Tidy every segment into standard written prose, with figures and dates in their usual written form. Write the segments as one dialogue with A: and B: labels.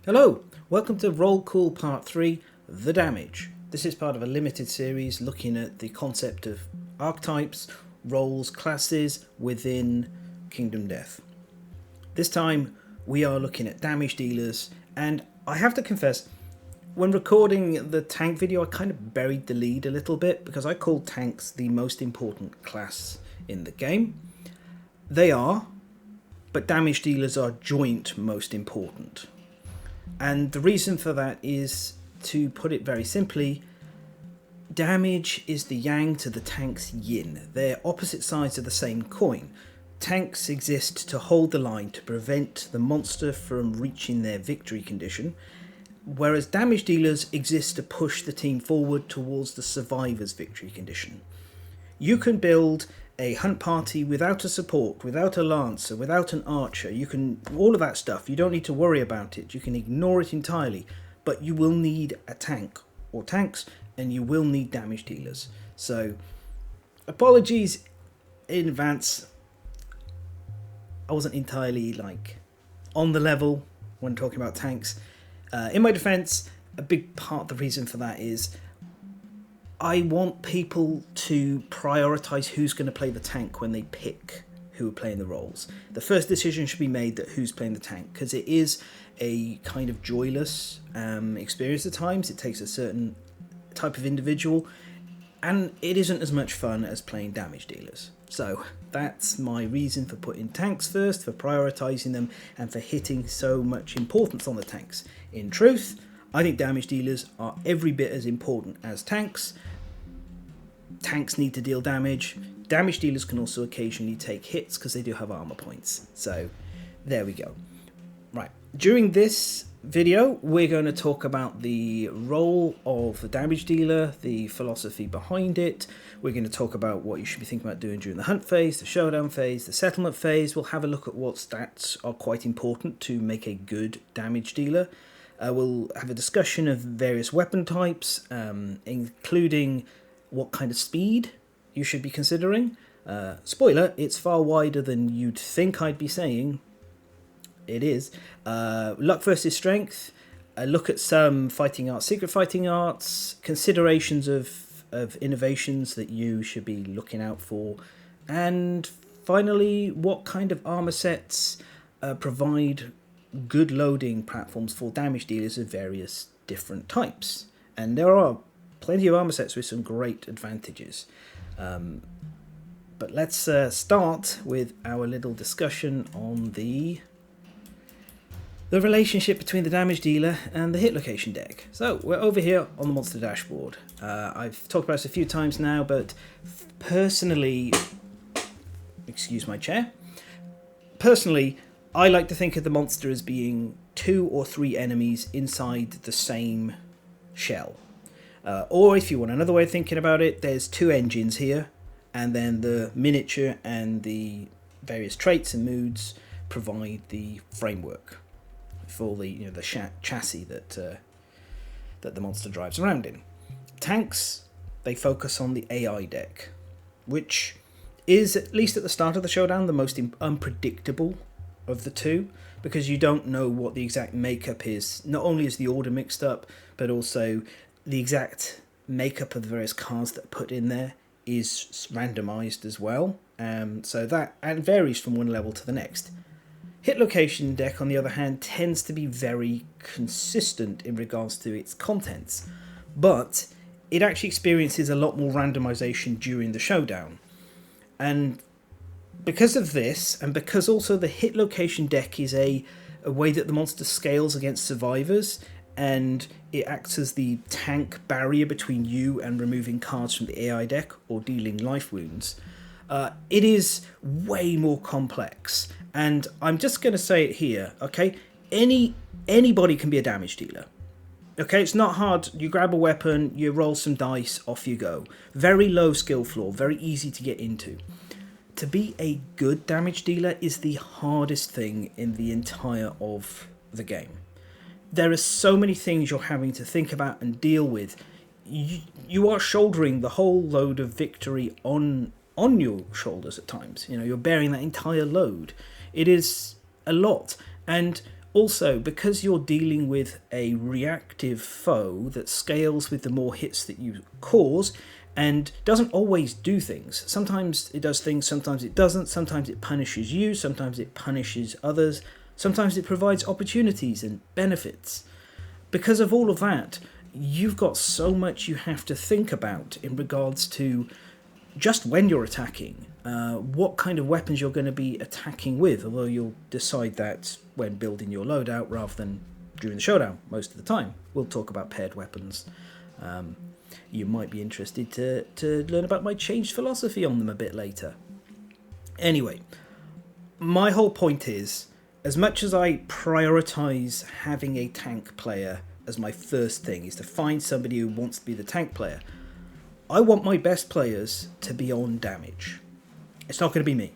A: Hello, welcome to Roll Call Part 3, The Damage. This is part of a limited series looking at the concept of archetypes, roles, classes within Kingdom Death. This time we are looking at damage dealers, and I have to confess, when recording the tank video I kind of buried the lead a little bit because I called tanks the most important class in the game. They are, but damage dealers are joint most important. And the reason for that is, to put it very simply, damage is the yang to the tank's yin. They're opposite sides of the same coin. Tanks exist to hold the line, to prevent the monster from reaching their victory condition, whereas damage dealers exist to push the team forward towards the survivor's victory condition. You can build a hunt party without a support, without a lancer, without an archer. You can, all of that stuff, you don't need to worry about it. You can ignore it entirely, but you will need a tank or tanks, and you will need damage dealers. So, apologies in advance. I wasn't entirely on the level when talking about tanks. In my defense, a big part of the reason for that is I want people to prioritize who's going to play the tank when they pick who are playing the roles. The first decision should be made that who's playing the tank, because it is a kind of joyless experience at times. It takes a certain type of individual, and it isn't as much fun as playing damage dealers. So that's my reason for putting tanks first, for prioritizing them, and for hitting so much importance on the tanks. In truth, I think damage dealers are every bit as important as tanks. Tanks need to deal damage. Damage dealers can also occasionally take hits because they do have armor points. So there we go. Right, during this video we're going to talk about the role of the damage dealer, the philosophy behind it. We're going to talk about what you should be thinking about doing during the hunt phase, the showdown phase, the settlement phase. We'll have a look at what stats are quite important to make a good damage dealer. We'll have a discussion of various weapon types, including what kind of speed you should be considering. Spoiler, it's far wider than you'd think I'd be saying. It is. Luck versus strength, a look at some fighting arts, secret fighting arts, considerations of innovations that you should be looking out for, and finally, what kind of armor sets provide good loading platforms for damage dealers of various different types. And there are plenty of armor sets with some great advantages. But let's start with our little discussion on the relationship between the damage dealer and the hit location deck. So we're over here on the monster dashboard. I've talked about this a few times now, but personally, excuse my chair, personally, I like to think of the monster as being 2 or 3 enemies inside the same shell. Or if you want another way of thinking about it, there's 2 engines here, and then the miniature and the various traits and moods provide the framework for the chassis that the monster drives around in. Tanks, they focus on the AI deck, which is, at least at the start of the showdown, the most unpredictable of the two, because you don't know what the exact makeup is. Not only is the order mixed up, but also the exact makeup of the various cards that are put in there is randomized as well. So that varies from one level to the next. Hit location deck, on the other hand, tends to be very consistent in regards to its contents, but it actually experiences a lot more randomization during the showdown. And because of this, and because also the hit location deck is a way that the monster scales against survivors, and it acts as the tank barrier between you and removing cards from the AI deck or dealing life wounds, it is way more complex. And I'm just going to say it here, okay? Anybody can be a damage dealer. Okay, it's not hard. You grab a weapon, you roll some dice, off you go. Very low skill floor, very easy to get into. To be a good damage dealer is the hardest thing in the entire of the game. There are so many things you're having to think about and deal with. You are shouldering the whole load of victory on your shoulders at times. You're bearing that entire load. It is a lot. And Also, because you're dealing with a reactive foe that scales with the more hits that you cause and doesn't always do things. Sometimes it does things, sometimes it doesn't, sometimes it punishes you, sometimes it punishes others, sometimes it provides opportunities and benefits. Because of all of that, you've got so much you have to think about in regards to just when you're attacking, what kind of weapons you're going to be attacking with, although you'll decide that when building your loadout rather than during the showdown most of the time. We'll talk about paired weapons. You might be interested to learn about my changed philosophy on them a bit later. Anyway, my whole point is, as much as I prioritise having a tank player as my first thing, is to find somebody who wants to be the tank player, I want my best players to be on damage. It's not going to be me.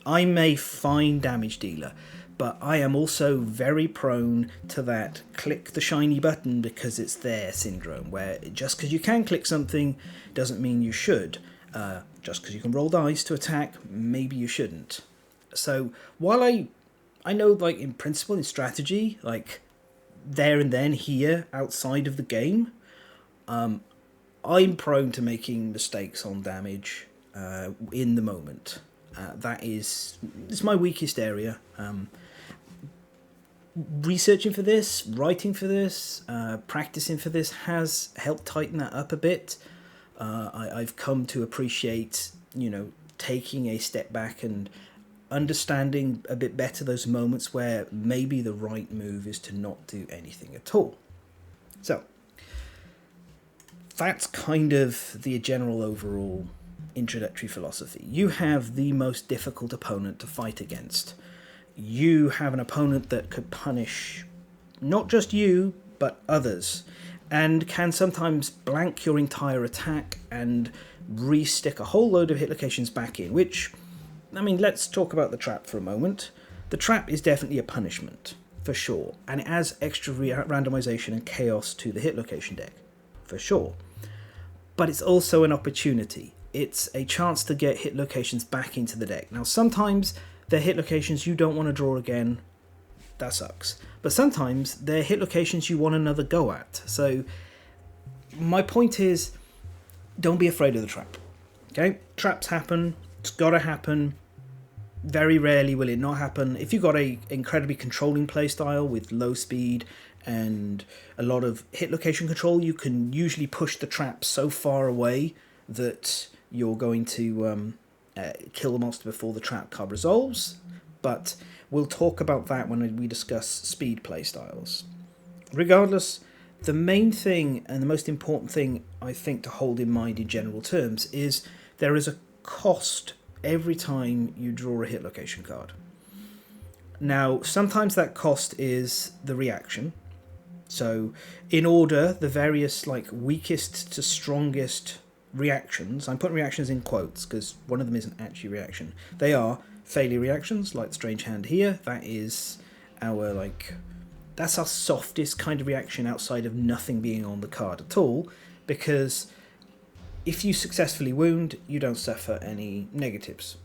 A: I'm a fine damage dealer, but I am also very prone to that click the shiny button because it's there syndrome, where just because you can click something doesn't mean you should. Just because you can roll dice to attack, maybe you shouldn't. So while I know, like, in principle, in strategy, like there and then here outside of the game, I'm prone to making mistakes on damage in the moment. It's my weakest area. Researching for this, writing for this, practicing for this has helped tighten that up a bit. I've come to appreciate, taking a step back and understanding a bit better those moments where maybe the right move is to not do anything at all. So that's kind of the general overall introductory philosophy. You have the most difficult opponent to fight against. You have an opponent that could punish not just you, but others, and can sometimes blank your entire attack and re-stick a whole load of hit locations back in, which, let's talk about the trap for a moment. The trap is definitely a punishment, for sure, and it adds extra randomization and chaos to the hit location deck, for sure. But it's also an opportunity. It's a chance to get hit locations back into the deck. Now, sometimes they're hit locations you don't want to draw again. That sucks. But sometimes they're hit locations you want another go at. So my point is, don't be afraid of the trap. Okay? Traps happen. It's got to happen. Very rarely will it not happen. If you've got a incredibly controlling playstyle with low speed and a lot of hit location control, you can usually push the trap so far away that you're going to kill the monster before the trap card resolves. But we'll talk about that when we discuss speed playstyles. Regardless, the main thing and the most important thing I think to hold in mind in general terms is there is a cost every time you draw a hit location card. Now, sometimes that cost is the reaction. So in order, the various weakest to strongest reactions, I'm putting reactions in quotes because one of them isn't actually reaction. They are failure reactions, like the strange hand here. That is our that's our softest kind of reaction outside of nothing being on the card at all, because if you successfully wound, you don't suffer any negatives.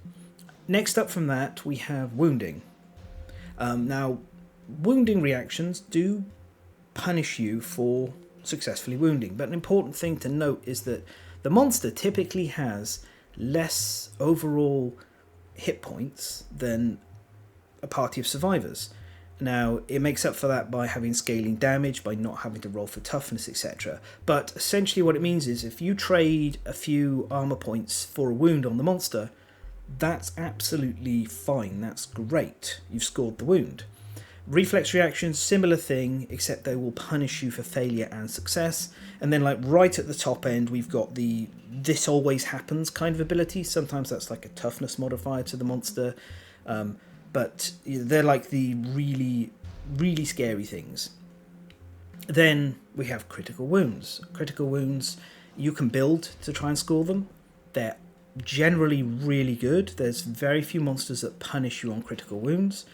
A: Next up from that, we have wounding. Now, wounding reactions do punish you for successfully wounding, but an important thing to note is that the monster typically has less overall hit points than a party of survivors. Now, it makes up for that by having scaling damage, by not having to roll for toughness, etc. But essentially what it means is if you trade a few armor points for a wound on the monster, that's absolutely fine. That's great. You've scored the wound. Reflex reactions, similar thing, except they will punish you for failure and success. And then right at the top end, we've got the this always happens kind of ability. Sometimes that's like a toughness modifier to the monster. But they're the really, really scary things. Then we have critical wounds. Critical wounds, you can build to try and score them. They're generally really good. There's very few monsters that punish you on critical wounds.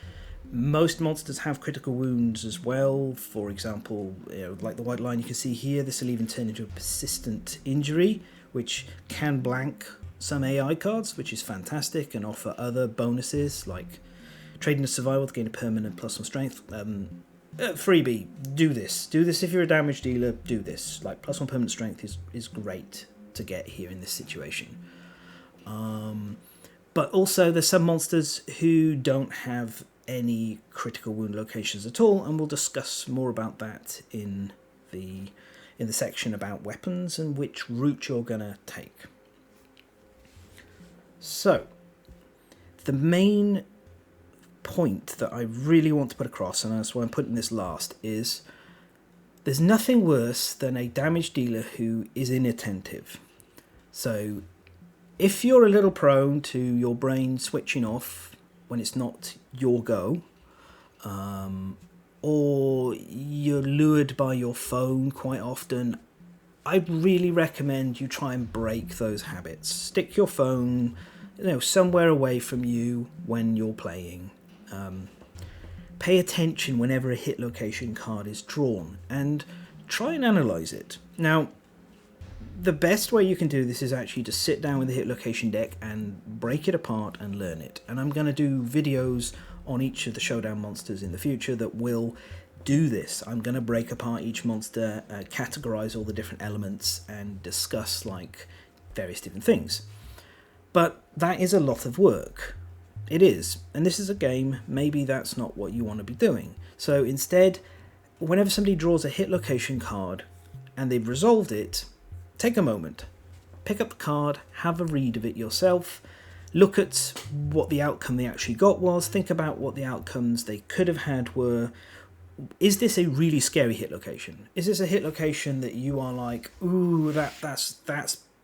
A: Most monsters have critical wounds as well. For example, like the white line you can see here, this will even turn into a persistent injury, which can blank some AI cards, which is fantastic, and offer other bonuses like Trading a survival to gain a permanent +1 strength. Freebie, do this. Do this if you're a damage dealer, do this. Like, +1 permanent strength is great to get here in this situation. But also there's some monsters who don't have any critical wound locations at all, and we'll discuss more about that in the section about weapons and which route you're going to take. So, the main point that I really want to put across, and that's why I'm putting this last, is there's nothing worse than a damage dealer who is inattentive. So, if you're a little prone to your brain switching off when it's not your go, or you're lured by your phone quite often, I really recommend you try and break those habits. Stick your phone, somewhere away from you when you're playing. Pay attention whenever a hit location card is drawn and try and analyze it. Now, the best way you can do this is actually to sit down with the hit location deck and break it apart and learn it. And I'm going to do videos on each of the Showdown monsters in the future that will do this. I'm going to break apart each monster, categorize all the different elements, and discuss like various different things. But that is a lot of work. It is. And this is a game, maybe that's not what you want to be doing. So instead, whenever somebody draws a hit location card and they've resolved it, take a moment, pick up the card, have a read of it yourself, look at what the outcome they actually got was, think about what the outcomes they could have had were. Is this a really scary hit location? Is this a hit location that you are like, ooh, that's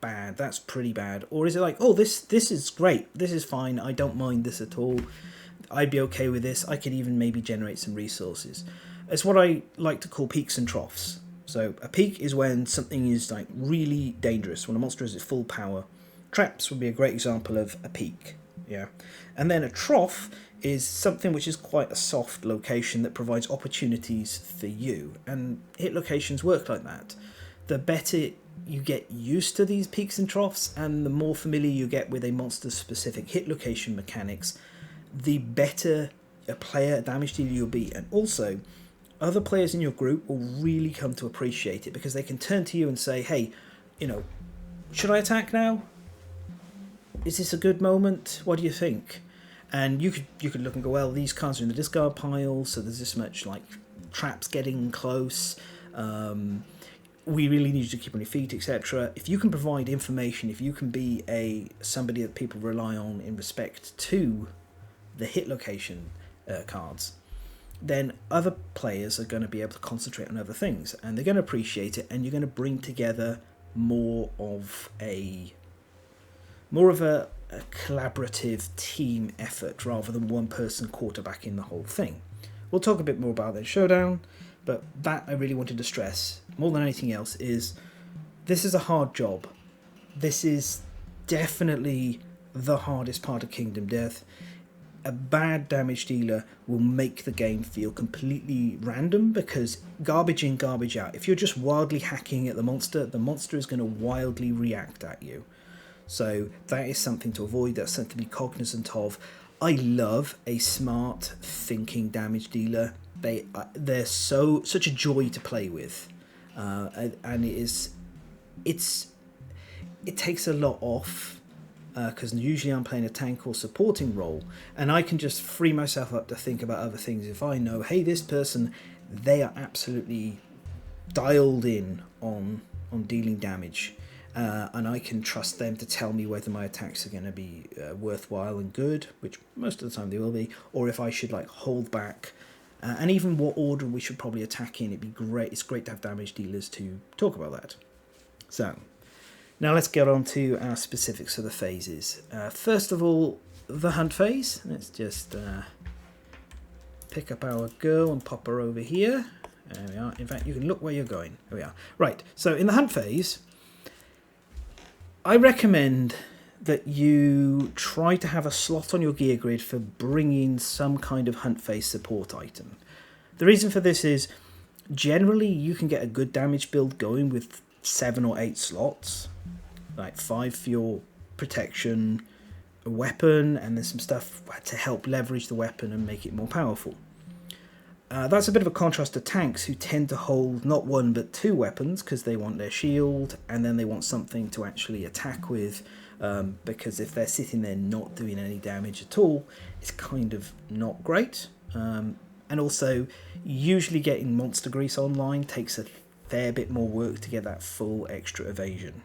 A: bad, that's pretty bad? Or is it like, oh, this is great, this is fine, I don't mind this at all, I'd be okay with this, I could even maybe generate some resources. It's what I like to call peaks and troughs. So a peak is when something is like really dangerous, when a monster is at full power. Traps would be a great example of a peak, yeah. And then a trough is something which is quite a soft location that provides opportunities for you. And hit locations work like that. The better you get used to these peaks and troughs, and the more familiar you get with a monster's specific hit location mechanics, the better a player, a damage dealer you'll be. And also, other players in your group will really come to appreciate it because they can turn to you and say, hey, should I attack now? Is this a good moment? What do you think? And you could look and go, well, these cards are in the discard pile, so there's this much like traps getting close. We really need you to keep on your feet, etc. If you can provide information, if you can be somebody that people rely on in respect to the hit location cards, then other players are going to be able to concentrate on other things, and they're going to appreciate it, and you're going to bring together more of a collaborative team effort rather than one person quarterbacking the whole thing. We'll talk a bit more about that in Showdown, but that I really wanted to stress more than anything else is this is a hard job. This is definitely the hardest part of Kingdom Death. A bad damage dealer will make the game feel completely random because garbage in, garbage out. If you're just wildly hacking at the monster is going to wildly react at you. So that is something to avoid. That's something to be cognizant of. I love a smart thinking damage dealer. They're such a joy to play with, and it takes a lot off. Because usually I'm playing a tank or supporting role, and I can just free myself up to think about other things. If I know, hey, this person, they are absolutely dialed in on dealing damage, and I can trust them to tell me whether my attacks are going to be worthwhile and good, which most of the time they will be, or if I should like hold back, and even what order we should probably attack in. It'd be great. It's great to have damage dealers to talk about that. So. Now let's get on to our specifics of the phases. First of all, the hunt phase. Let's just pick up our girl and pop her over here. There we are. In fact, you can look where you're going. There we are. Right, so in the hunt phase, I recommend that you try to have a slot on your gear grid for bringing some kind of hunt phase support item. The reason for this is, generally you can get a good damage build going with 7 or 8 slots. Like 5 for your protection, a weapon, and there's some stuff to help leverage the weapon and make it more powerful. That's a bit of a contrast to tanks, who tend to hold not one but two weapons because they want their shield and then they want something to actually attack with, because if they're sitting there not doing any damage at all, it's kind of not great. And also, usually getting monster grease online takes a fair bit more work to get that full extra evasion.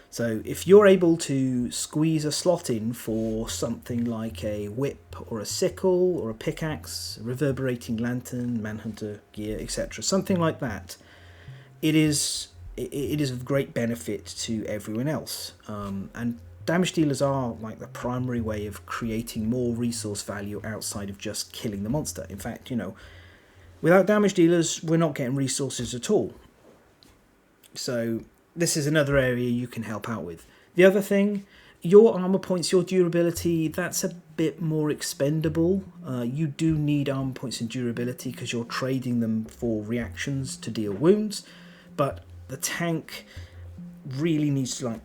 A: So if you're able to squeeze a slot in for something like a whip or a sickle or a pickaxe, reverberating lantern, manhunter gear, etc., something like that, it is of great benefit to everyone else. And damage dealers are like the primary way of creating more resource value outside of just killing the monster. In fact, without damage dealers, we're not getting resources at all. So this is another area you can help out with. The other thing, your armor points, your durability, that's a bit more expendable. You do need armor points and durability because you're trading them for reactions to deal wounds, but the tank really needs to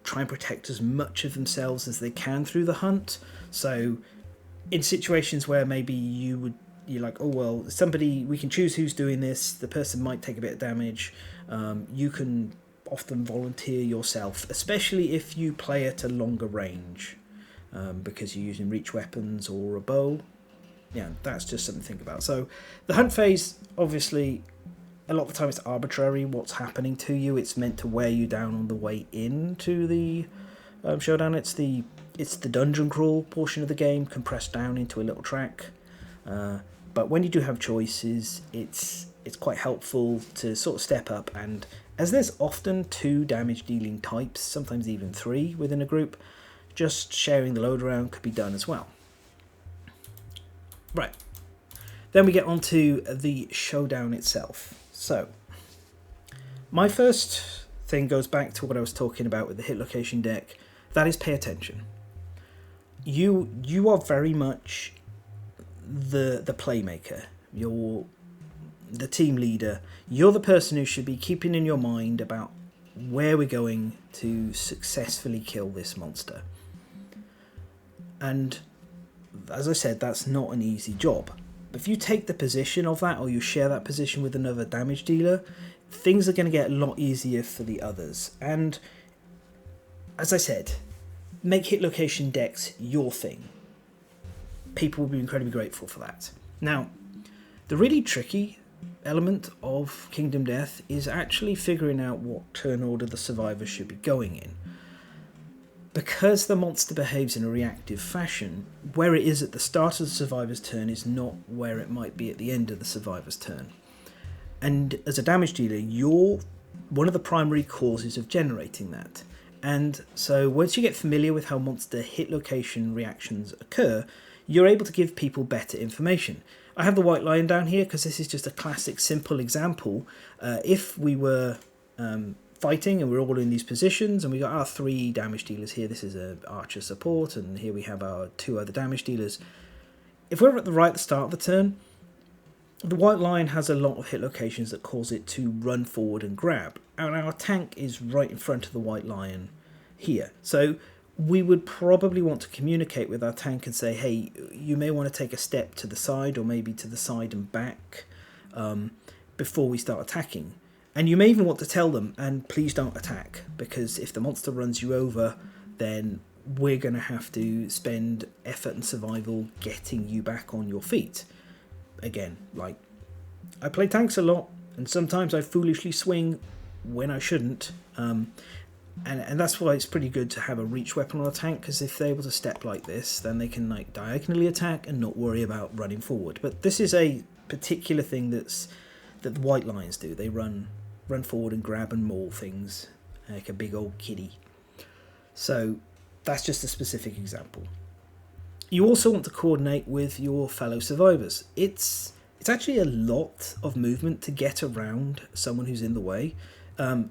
A: try and protect as much of themselves as they can through the hunt. So in situations where maybe you're like, oh well, somebody, we can choose who's doing this, the person might take a bit of damage, you can often volunteer yourself, especially if you play at a longer range, because you're using reach weapons or a bow. Yeah, that's just something to think about. So the hunt phase, obviously, a lot of the time it's arbitrary what's happening to you. It's meant to wear you down on the way into the showdown. It's the dungeon crawl portion of the game compressed down into a little track. But when you do have choices, it's quite helpful to sort of step up, and as there's often 2 damage dealing types, sometimes even 3 within a group, just sharing the load around could be done as well. Right, then we get on to the showdown itself. So my first thing goes back to what I was talking about with the hit location deck. That is, pay attention. You are very much the playmaker. You're the team leader. You're the person who should be keeping in your mind about where we're going to successfully kill this monster. And as I said, that's not an easy job. But if you take the position of that, or you share that position with another damage dealer, things are going to get a lot easier for the others. And as I said, make hit location decks your thing. People will be incredibly grateful for that. Now, the really tricky element of Kingdom Death is actually figuring out what turn order the survivors should be going in. Because the monster behaves in a reactive fashion, where it is at the start of the survivor's turn is not where it might be at the end of the survivor's turn. And as a damage dealer, you're one of the primary causes of generating that. And so once you get familiar with how monster hit location reactions occur, you're able to give people better information. I have the white lion down here because this is just a classic simple example. If we were fighting and we're all in these positions and we got our 3 damage dealers here, this is an archer support, and here we have our 2 other damage dealers. If we're at the start of the turn, the white lion has a lot of hit locations that cause it to run forward and grab, and our tank is right in front of the white lion here. So we would probably want to communicate with our tank and say, hey, you may want to take a step to the side, or maybe to the side and back, before we start attacking. And you may even want to tell them, and please don't attack, because if the monster runs you over, then we're going to have to spend effort and survival getting you back on your feet. Again, like, I play tanks a lot, and sometimes I foolishly swing when I shouldn't. And that's why it's pretty good to have a reach weapon on a tank, because if they're able to step like this, then they can like diagonally attack and not worry about running forward. But this is a particular thing that the white lions do. They run forward and grab and maul things like a big old kitty. So that's just a specific example. You also want to coordinate with your fellow survivors. It's actually a lot of movement to get around someone who's in the way.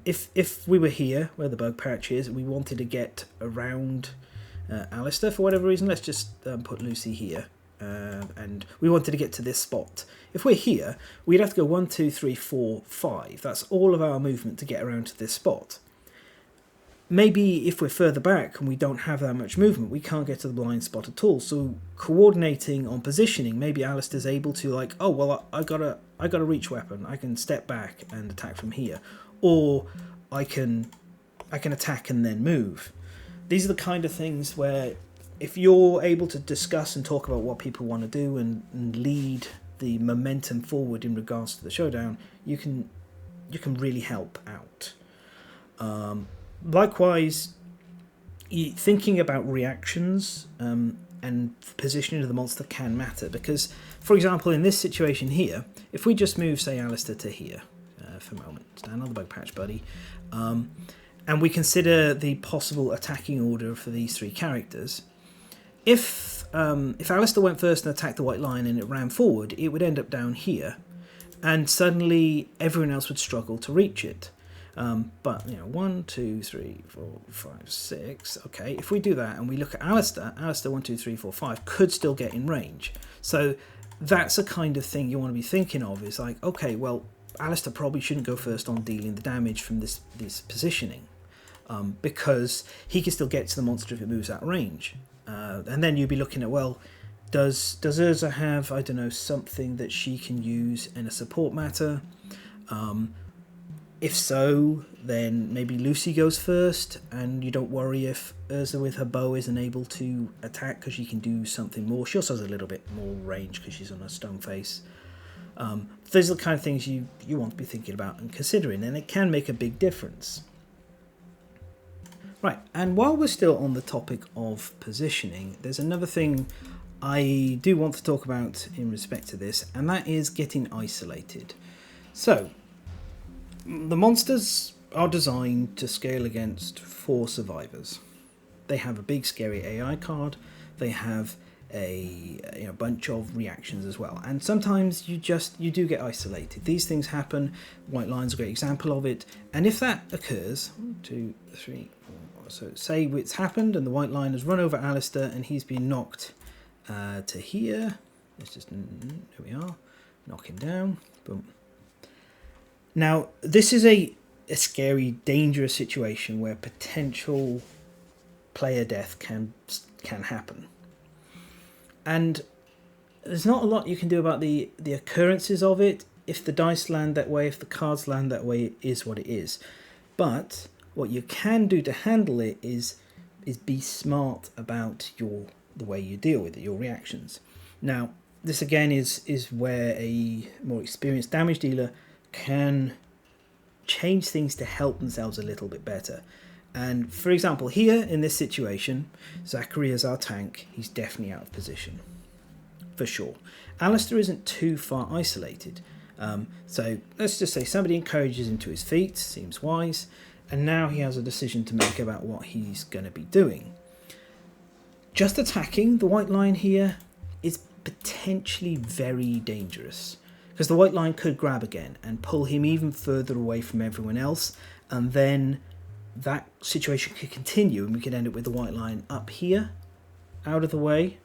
A: If we were here, where the bug patch is, and we wanted to get around Alistair for whatever reason, let's just put Lucy here, and we wanted to get to this spot. If we're here, we'd have to go 1, 2, 3, 4, 5. That's all of our movement to get around to this spot. maybe if we're further back and we don't have that much movement, we can't get to the blind spot at all. So coordinating on positioning, maybe Alistair's able to like, oh well, I got a reach weapon. I can step back and attack from here, or I can attack and then move. These are the kind of things where if you're able to discuss and talk about what people want to do and lead the momentum forward in regards to the showdown, you can really help out. Likewise, thinking about reactions and positioning of the monster can matter, because, for example, in this situation here, if we just move, say, Alistair to here for a moment, stand on the bug patch, buddy, and we consider the possible attacking order for these three characters, if Alistair went first and attacked the white line and it ran forward, it would end up down here, and suddenly everyone else would struggle to reach it. But, 1, 2, 3, 4, 5, 6. Okay, if we do that and we look at Alistair 1, 2, 3, 4, 5 could still get in range. So that's a kind of thing you want to be thinking of. Is like, okay, well, Alistair probably shouldn't go first on dealing the damage from this positioning, because he can still get to the monster if it moves out range. And then you'd be looking at, well, does Urza have, I don't know, something that she can use in a support matter? If so, then maybe Lucy goes first, and you don't worry if Urza with her bow isn't able to attack because she can do something more. She also has a little bit more range because she's on a stone face. Those are the kind of things you want to be thinking about and considering, and it can make a big difference. Right, and while we're still on the topic of positioning, there's another thing I do want to talk about in respect to this, and that is getting isolated. So, the monsters are designed to scale against 4 survivors. They have a big scary AI card, they have a bunch of reactions as well, and sometimes you do get isolated. These things happen. White line's a great example of it, and if that occurs, 1, 2, 3, 4, so say it's happened and the white line has run over Alistair and he's been knocked to here. Let's just, there we are, knock him down, boom. Now, this is a scary, dangerous situation where potential player death can happen. And there's not a lot you can do about the occurrences of it. If the dice land that way, if the cards land that way, it is what it is. But what you can do to handle it is be smart about the way you deal with it, your reactions. Now, this again is where a more experienced damage dealer can change things to help themselves a little bit better. And for example, here in this situation, Zachary is our tank. He's definitely out of position, for sure. Alistair isn't too far isolated. So let's just say somebody encourages him to his feet, seems wise, and now he has a decision to make about what he's going to be doing. Just attacking the white line here is potentially very dangerous, because the white line could grab again and pull him even further away from everyone else, and then that situation could continue and we could end up with the white line up here, out of the way,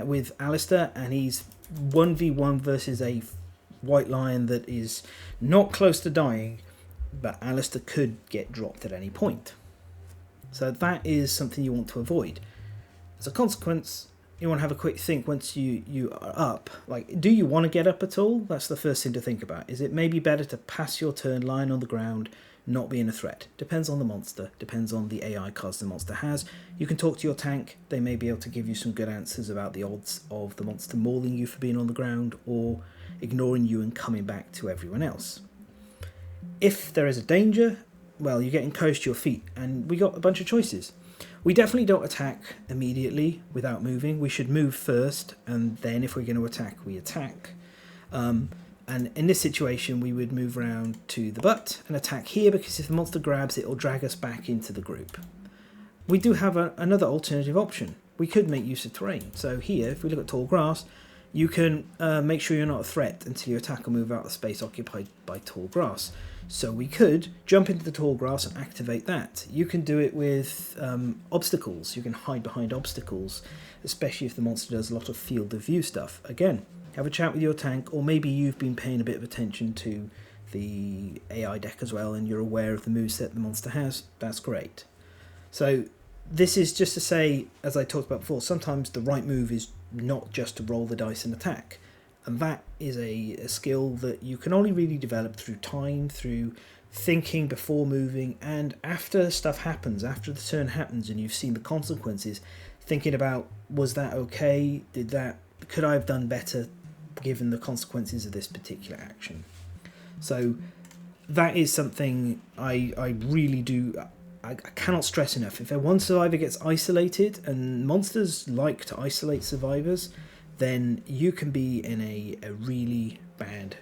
A: with Alistair, and he's 1v1 versus a white lion that is not close to dying, but Alistair could get dropped at any point. So that is something you want to avoid. As a consequence, you want to have a quick think once you are up. Like, do you want to get up at all? That's the first thing to think about. Is it maybe better to pass your turn lying on the ground, not being a threat? Depends on the monster, depends on the AI cards the monster has. You can talk to your tank, they may be able to give you some good answers about the odds of the monster mauling you for being on the ground or ignoring you and coming back to everyone else. If there is a danger, well, you're getting close to your feet, and we got a bunch of choices. We definitely don't attack immediately without moving. We should move first, and then if we're going to attack, we attack. And in this situation, we would move around to the butt and attack here, because if the monster grabs, it will drag us back into the group. We do have another alternative option. We could make use of terrain. So here, if we look at tall grass, you can make sure you're not a threat until you attack or move out of the space occupied by tall grass. So we could jump into the tall grass and activate that. You can do it with obstacles. You can hide behind obstacles, especially if the monster does a lot of field of view stuff. Again, have a chat with your tank, or maybe you've been paying a bit of attention to the AI deck as well, and you're aware of the moveset the monster has, that's great. So this is just to say, as I talked about before, sometimes the right move is not just to roll the dice and attack. And that is a skill that you can only really develop through time, through thinking before moving, and after stuff happens, after the turn happens and you've seen the consequences, thinking about, was that okay? Could I have done better given the consequences of this particular action? So that is something I really do. I cannot stress enough. If one survivor gets isolated, and monsters like to isolate survivors, then you can be in a really bad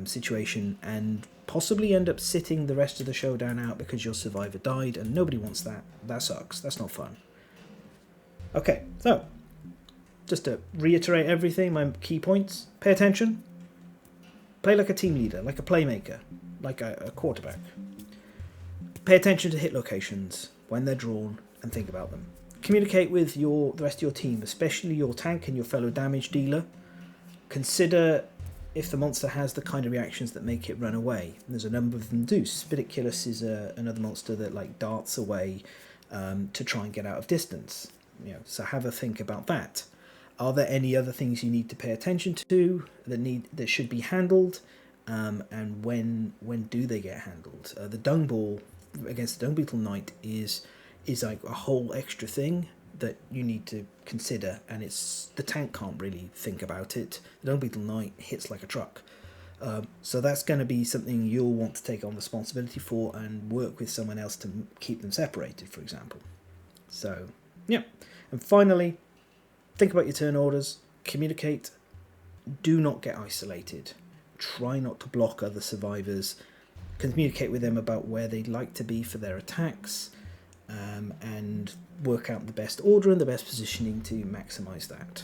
A: situation and possibly end up sitting the rest of the showdown out because your survivor died, and nobody wants that. That sucks. That's not fun. Okay, so just to reiterate everything, my key points: pay attention, play like a team leader, like a playmaker, like a quarterback. Pay attention to hit locations when they're drawn and think about them. Communicate with the rest of your team, especially your tank and your fellow damage dealer. Consider if the monster has the kind of reactions that make it run away. There's a number of them do. Spiriculus is another monster that like darts away to try and get out of distance. So have a think about that. Are there any other things you need to pay attention to that should be handled, and when do they get handled? The dung ball against the Dung Beetle Knight is like a whole extra thing that you need to consider, and the tank can't really think about it. The Dung Beetle Knight hits like a truck, so that's going to be something you'll want to take on responsibility for and work with someone else to keep them separated, for example. So yeah, and finally, think about your turn orders, communicate, do not get isolated, try not to block other survivors, communicate with them about where they'd like to be for their attacks, and work out the best order and the best positioning to maximise that.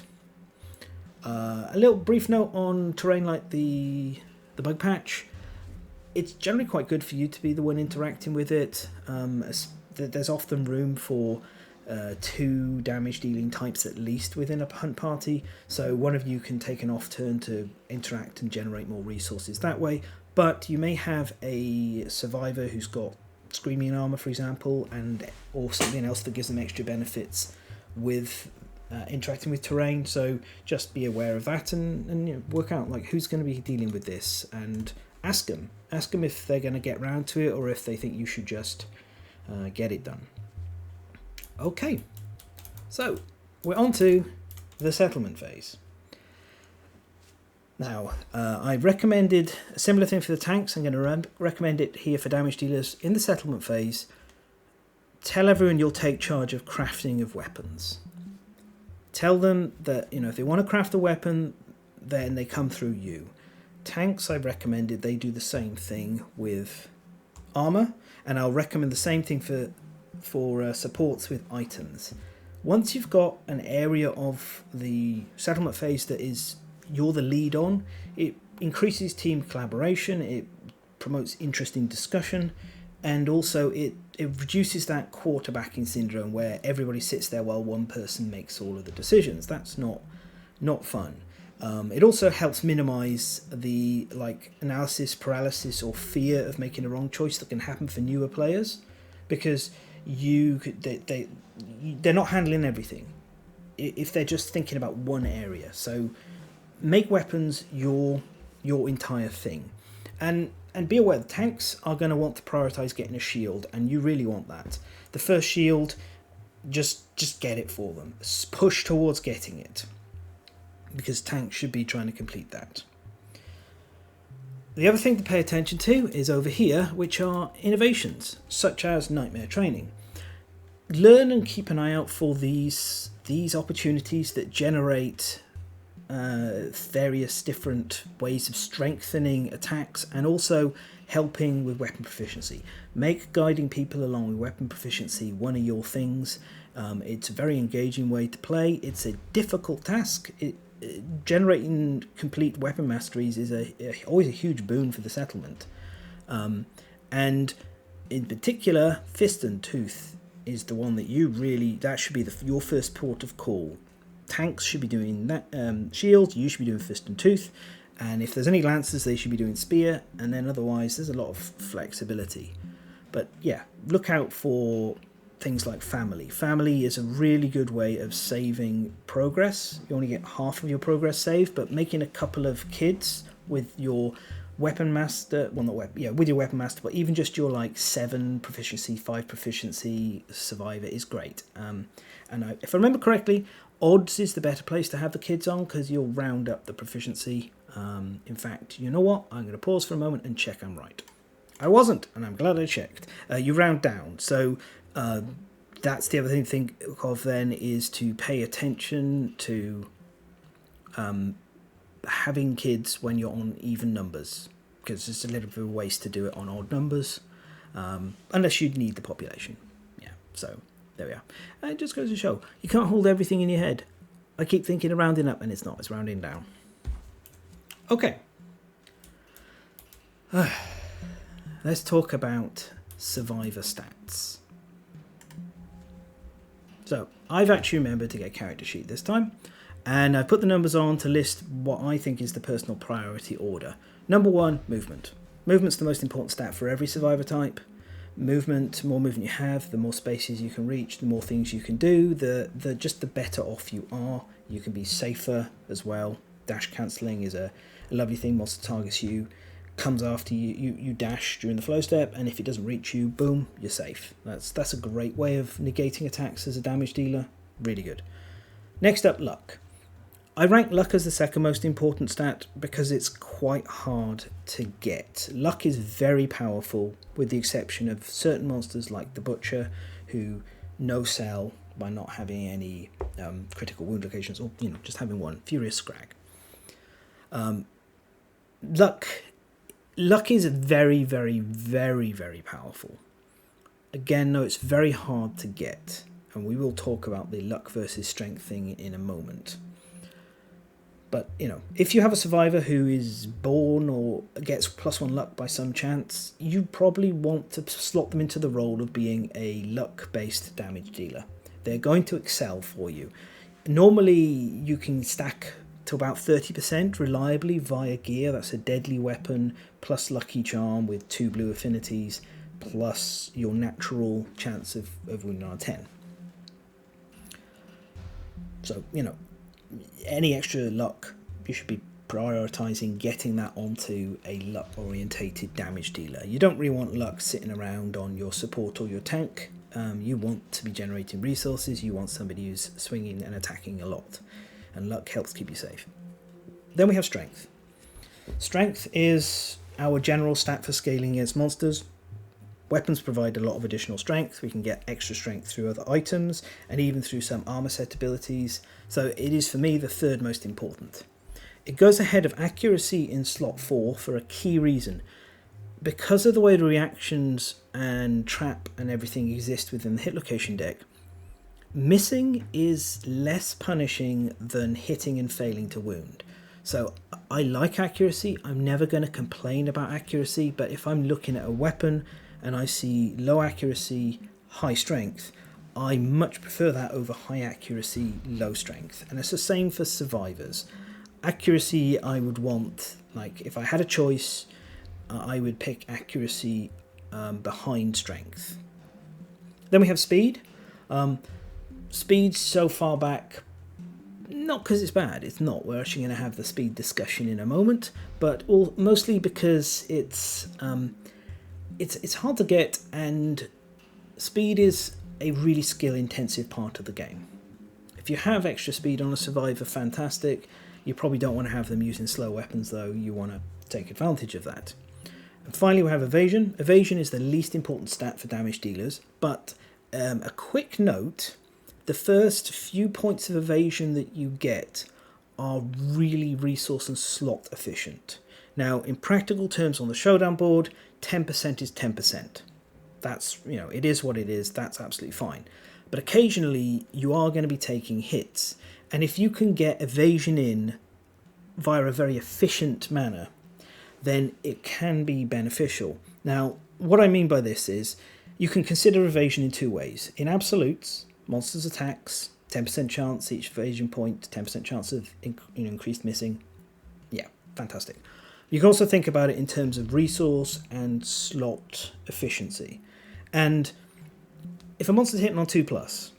A: A little brief note on terrain like the bug patch. It's generally quite good for you to be the one interacting with it. There's often room for 2 damage dealing types at least within a hunt party, so one of you can take an off turn to interact and generate more resources that way. But you may have a survivor who's got screaming armor, for example, or something else that gives them extra benefits with interacting with terrain. So just be aware of that and work out like who's going to be dealing with this, and ask them if they're going to get round to it or if they think you should just get it done. Okay, so we're on to the settlement phase. Now, I recommended a similar thing for the tanks. I'm going to recommend it here for damage dealers. In the settlement phase, tell everyone you'll take charge of crafting of weapons. Tell them that, if they want to craft a weapon, then they come through you. Tanks, I've recommended they do the same thing with armor, and I'll recommend the same thing for supports with items. Once you've got an area of the settlement phase that you're the lead on, it increases team collaboration, it promotes interesting discussion, and also it reduces that quarterbacking syndrome where everybody sits there while one person makes all of the decisions. That's not fun. It also helps minimize the analysis paralysis or fear of making a wrong choice that can happen for newer players, because they're not handling everything if they're just thinking about one area. So make weapons your entire thing, and be aware the tanks are going to want to prioritize getting a shield, and you really want that. The first shield, just get it for them. Push towards getting it, because tanks should be trying to complete that. The other thing to pay attention to is over here, which are innovations such as nightmare training. Learn and keep an eye out for these opportunities that generate various different ways of strengthening attacks and also helping with weapon proficiency. Make guiding people along with weapon proficiency one of your things. It's a very engaging way to play. It's a difficult task. Generating complete weapon masteries is always a huge boon for the settlement. And in particular, Fist and Tooth is the one that should be your first port of call. Tanks should be doing that, shields, you should be doing Fist and Tooth, And if there's any lancers, they should be doing spear, and then otherwise there's a lot of flexibility. But yeah, look out for things like family. Family is a really good way of saving progress. You only get half of your progress saved, but making a couple of kids with your weapon master, well not weapon, yeah, with your weapon master, but even just your like 7 proficiency, 5 proficiency survivor is great. If I remember correctly, odds is the better place to have the kids on because you'll round up the proficiency. In fact, you know what? I'm going to pause for a moment and check I'm right. I wasn't, and I'm glad I checked. You round down, so that's the other thing to think of then, is to pay attention to having kids when you're on even numbers, because it's a little bit of a waste to do it on odd numbers, unless you need the population. Yeah, so there we are. And it just goes to show, you can't hold everything in your head. I keep thinking of rounding up, and it's not, it's rounding down. Okay. Let's talk about survivor stats. So, I've actually remembered to get a character sheet this time, and I've put the numbers on to list what I think is the personal priority order. Number 1, movement. Movement's the most important stat for every survivor type. Movement, more movement you have, the more spaces you can reach, the more things you can do, just the better off you are. You can be safer as well. Dash cancelling is a lovely thing. Monster targets you, comes after you, you dash during the flow step, and if it doesn't reach you, boom, you're safe. That's a great way of negating attacks as a damage dealer. Really good. Next up, luck. I rank luck as the second most important stat because it's quite hard to get. Luck is very powerful, with the exception of certain monsters like the Butcher, who no-sell by not having any critical wound locations, or just having one. Furious Scrag. Luck is very, very, very, very powerful. Again, though, it's very hard to get, and we will talk about the luck versus strength thing in a moment. But, if you have a survivor who is born or gets +1 luck by some chance, you probably want to slot them into the role of being a luck-based damage dealer. They're going to excel for you. Normally, you can stack to about 30% reliably via gear. That's a deadly weapon plus lucky charm with 2 blue affinities plus your natural chance of wounding on 10. So, any extra luck, you should be prioritizing getting that onto a luck orientated damage dealer. You don't really want luck sitting around on your support or your tank. You want to be generating resources. You want somebody who's swinging and attacking a lot, and luck helps keep you safe. Then we have strength. Strength is our general stat for scaling against monsters. Weapons provide a lot of additional strength. We can get extra strength through other items and even through some armor set abilities. So it is, for me, the third most important. It goes ahead of accuracy in slot 4 for a key reason. Because of the way the reactions and trap and everything exist within the hit location deck, missing is less punishing than hitting and failing to wound. So I like accuracy. I'm never going to complain about accuracy, but if I'm looking at a weapon and I see low accuracy, high strength, I much prefer that over high accuracy, low strength. And it's the same for survivors. Accuracy, I would want, like, if I had a choice, I would pick accuracy behind strength. Then we have speed. Speed so far back, not because it's bad, it's not. We're actually going to have the speed discussion in a moment, but mostly because it's hard to get, and speed is a really skill-intensive part of the game. If you have extra speed on a survivor, fantastic. You probably don't want to have them using slow weapons, though. You want to take advantage of that. And finally, we have evasion. Evasion is the least important stat for damage dealers, but a quick note, the first few points of evasion that you get are really resource and slot efficient. Now, in practical terms on the Showdown board, 10% is 10%. That's, it is what it is, that's absolutely fine. But occasionally, you are going to be taking hits, and if you can get evasion in via a very efficient manner, then it can be beneficial. Now, what I mean by this is, you can consider evasion in 2 ways. In absolutes, monsters' attacks, 10% chance each evasion point, 10% chance of increased missing. Yeah, fantastic. You can also think about it in terms of resource and slot efficiency. And if a monster's hitting on 2+,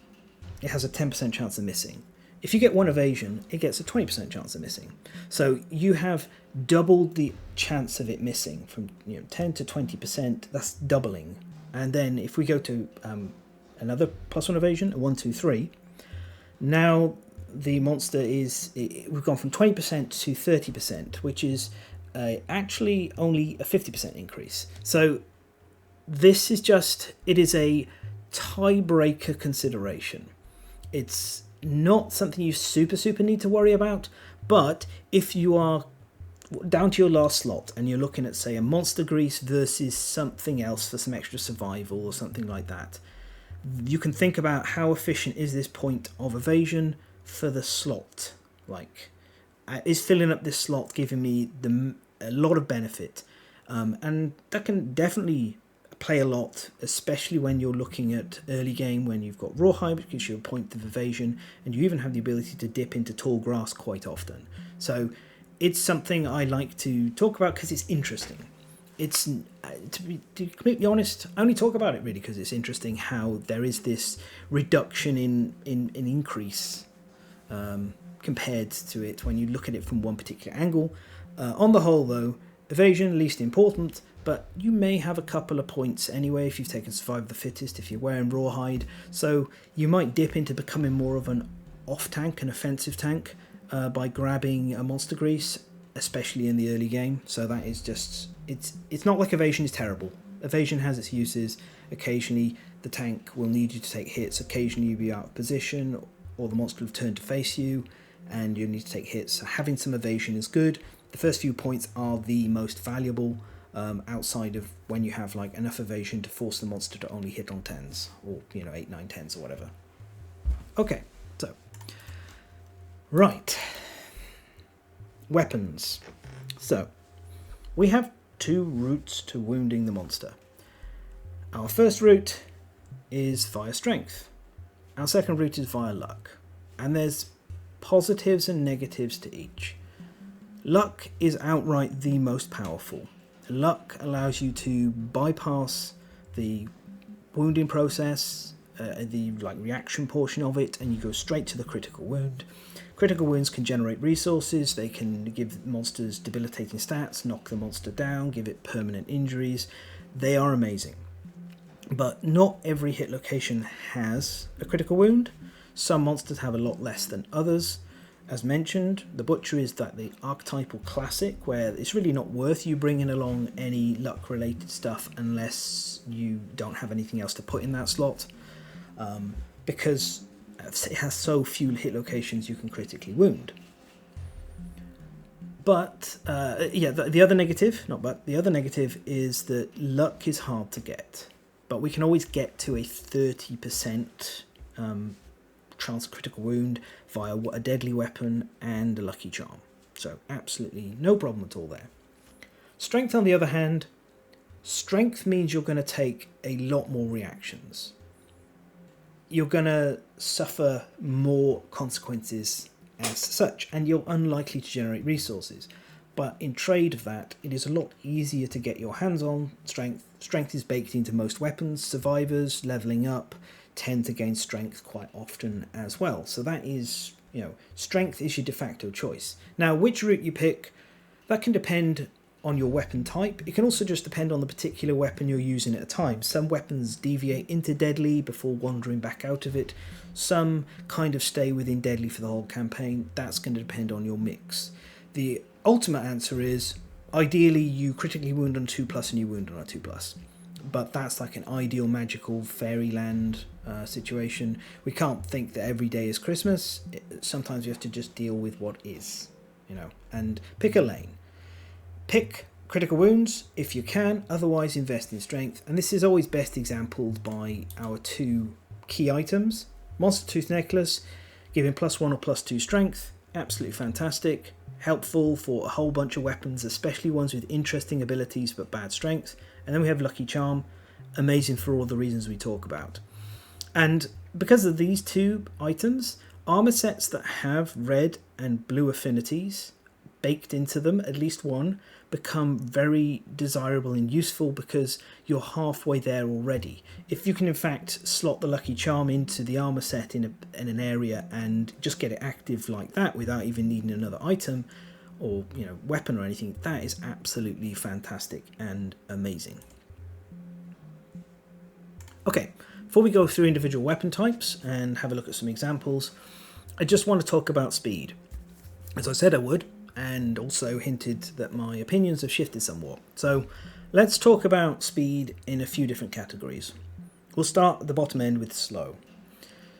A: it has a 10% chance of missing. If you get 1 evasion, it gets a 20% chance of missing. So you have doubled the chance of it missing from 10 to 20%. That's doubling. And then if we go to another +1 evasion, a 1, 2, 3, now the monster we've gone from 20% to 30%, which is actually only a 50% increase. So this is it is a tiebreaker consideration. It's not something you super need to worry about, but if you are down to your last slot and you're looking at, say, a monster grease versus something else for some extra survival or something like that, you can think about how efficient is this point of evasion for the slot. Like, is filling up this slot giving me a lot of benefit? And that can definitely play a lot, especially when you're looking at early game, when you've got Rawhide, which gives you a point of evasion, and you even have the ability to dip into tall grass quite often. So it's something I like to talk about because it's interesting. It's, to be completely honest, I only talk about it really because it's interesting how there is this reduction in increase compared to it when you look at it from one particular angle. On the whole, though, evasion, least important, but you may have a couple of points anyway if you've taken Survive the Fittest, if you're wearing Rawhide, so you might dip into becoming more of an off-tank, an offensive tank, by grabbing a Monster Grease, especially in the early game. So that is just, it's not like evasion is terrible. Evasion has its uses. Occasionally the tank will need you to take hits, occasionally you'll be out of position, or the monster will turn to face you, and you need to take hits. So having some evasion is good. The first few points are the most valuable, outside of when you have like enough evasion to force the monster to only hit on 10s, or 8, 9, 10s or whatever. Okay, so right, weapons. So we have 2 routes to wounding the monster. Our first route is via strength. Our second route is via luck, and there's positives and negatives to each. Luck is outright the most powerful. Luck allows you to bypass the wounding process, the reaction portion of it, and you go straight to the critical wound. Critical wounds can generate resources. They can give monsters debilitating stats, knock the monster down, give it permanent injuries. They are amazing. But not every hit location has a critical wound. Some monsters have a lot less than others. As mentioned, the Butcher is the archetypal classic where it's really not worth you bringing along any luck related stuff unless you don't have anything else to put in that slot, because it has so few hit locations you can critically wound. But the other negative is that luck is hard to but we can always get to a 30% chance of critical wound via a deadly weapon and a lucky charm. So absolutely no problem at all there. Strength, on the other hand, strength means you're going to take a lot more reactions. You're going to suffer more consequences as such, and you're unlikely to generate resources. But in trade of that, it is a lot easier to get your hands on strength. Strength is baked into most weapons. Survivors leveling up tend to gain strength quite often as well. So that is, strength is your de facto choice. Now, which route you pick, that can depend on your weapon type. It can also just depend on the particular weapon you're using at a time. Some weapons deviate into deadly before wandering back out of it. Some kind of stay within deadly for the whole campaign. That's going to depend on your mix. The ultimate answer is, ideally you critically wound on 2+ and you wound on a 2+. But that's like an ideal magical fairyland situation. We can't think that every day is Christmas. Sometimes you have to just deal with what is, and pick a lane. Pick critical wounds if you can, otherwise invest in strength. And this is always best exampled by our 2 key items. Monster Tooth Necklace, giving +1 or +2 strength, absolutely fantastic. Helpful for a whole bunch of weapons, especially ones with interesting abilities but bad strength. And then we have Lucky Charm, amazing for all the reasons we talk about. And because of these 2 items, armor sets that have red and blue affinities baked into them, at least one, become very desirable and useful because you're halfway there already. If you can in fact slot the lucky charm into the armor set in an area and just get it active like that without even needing another item or weapon or anything, that is absolutely fantastic and amazing. Okay, before we go through individual weapon types and have a look at some examples, I just want to talk about speed. As I said I would, and also hinted that my opinions have shifted somewhat. So let's talk about speed in a few different categories. We'll start at the bottom end with slow.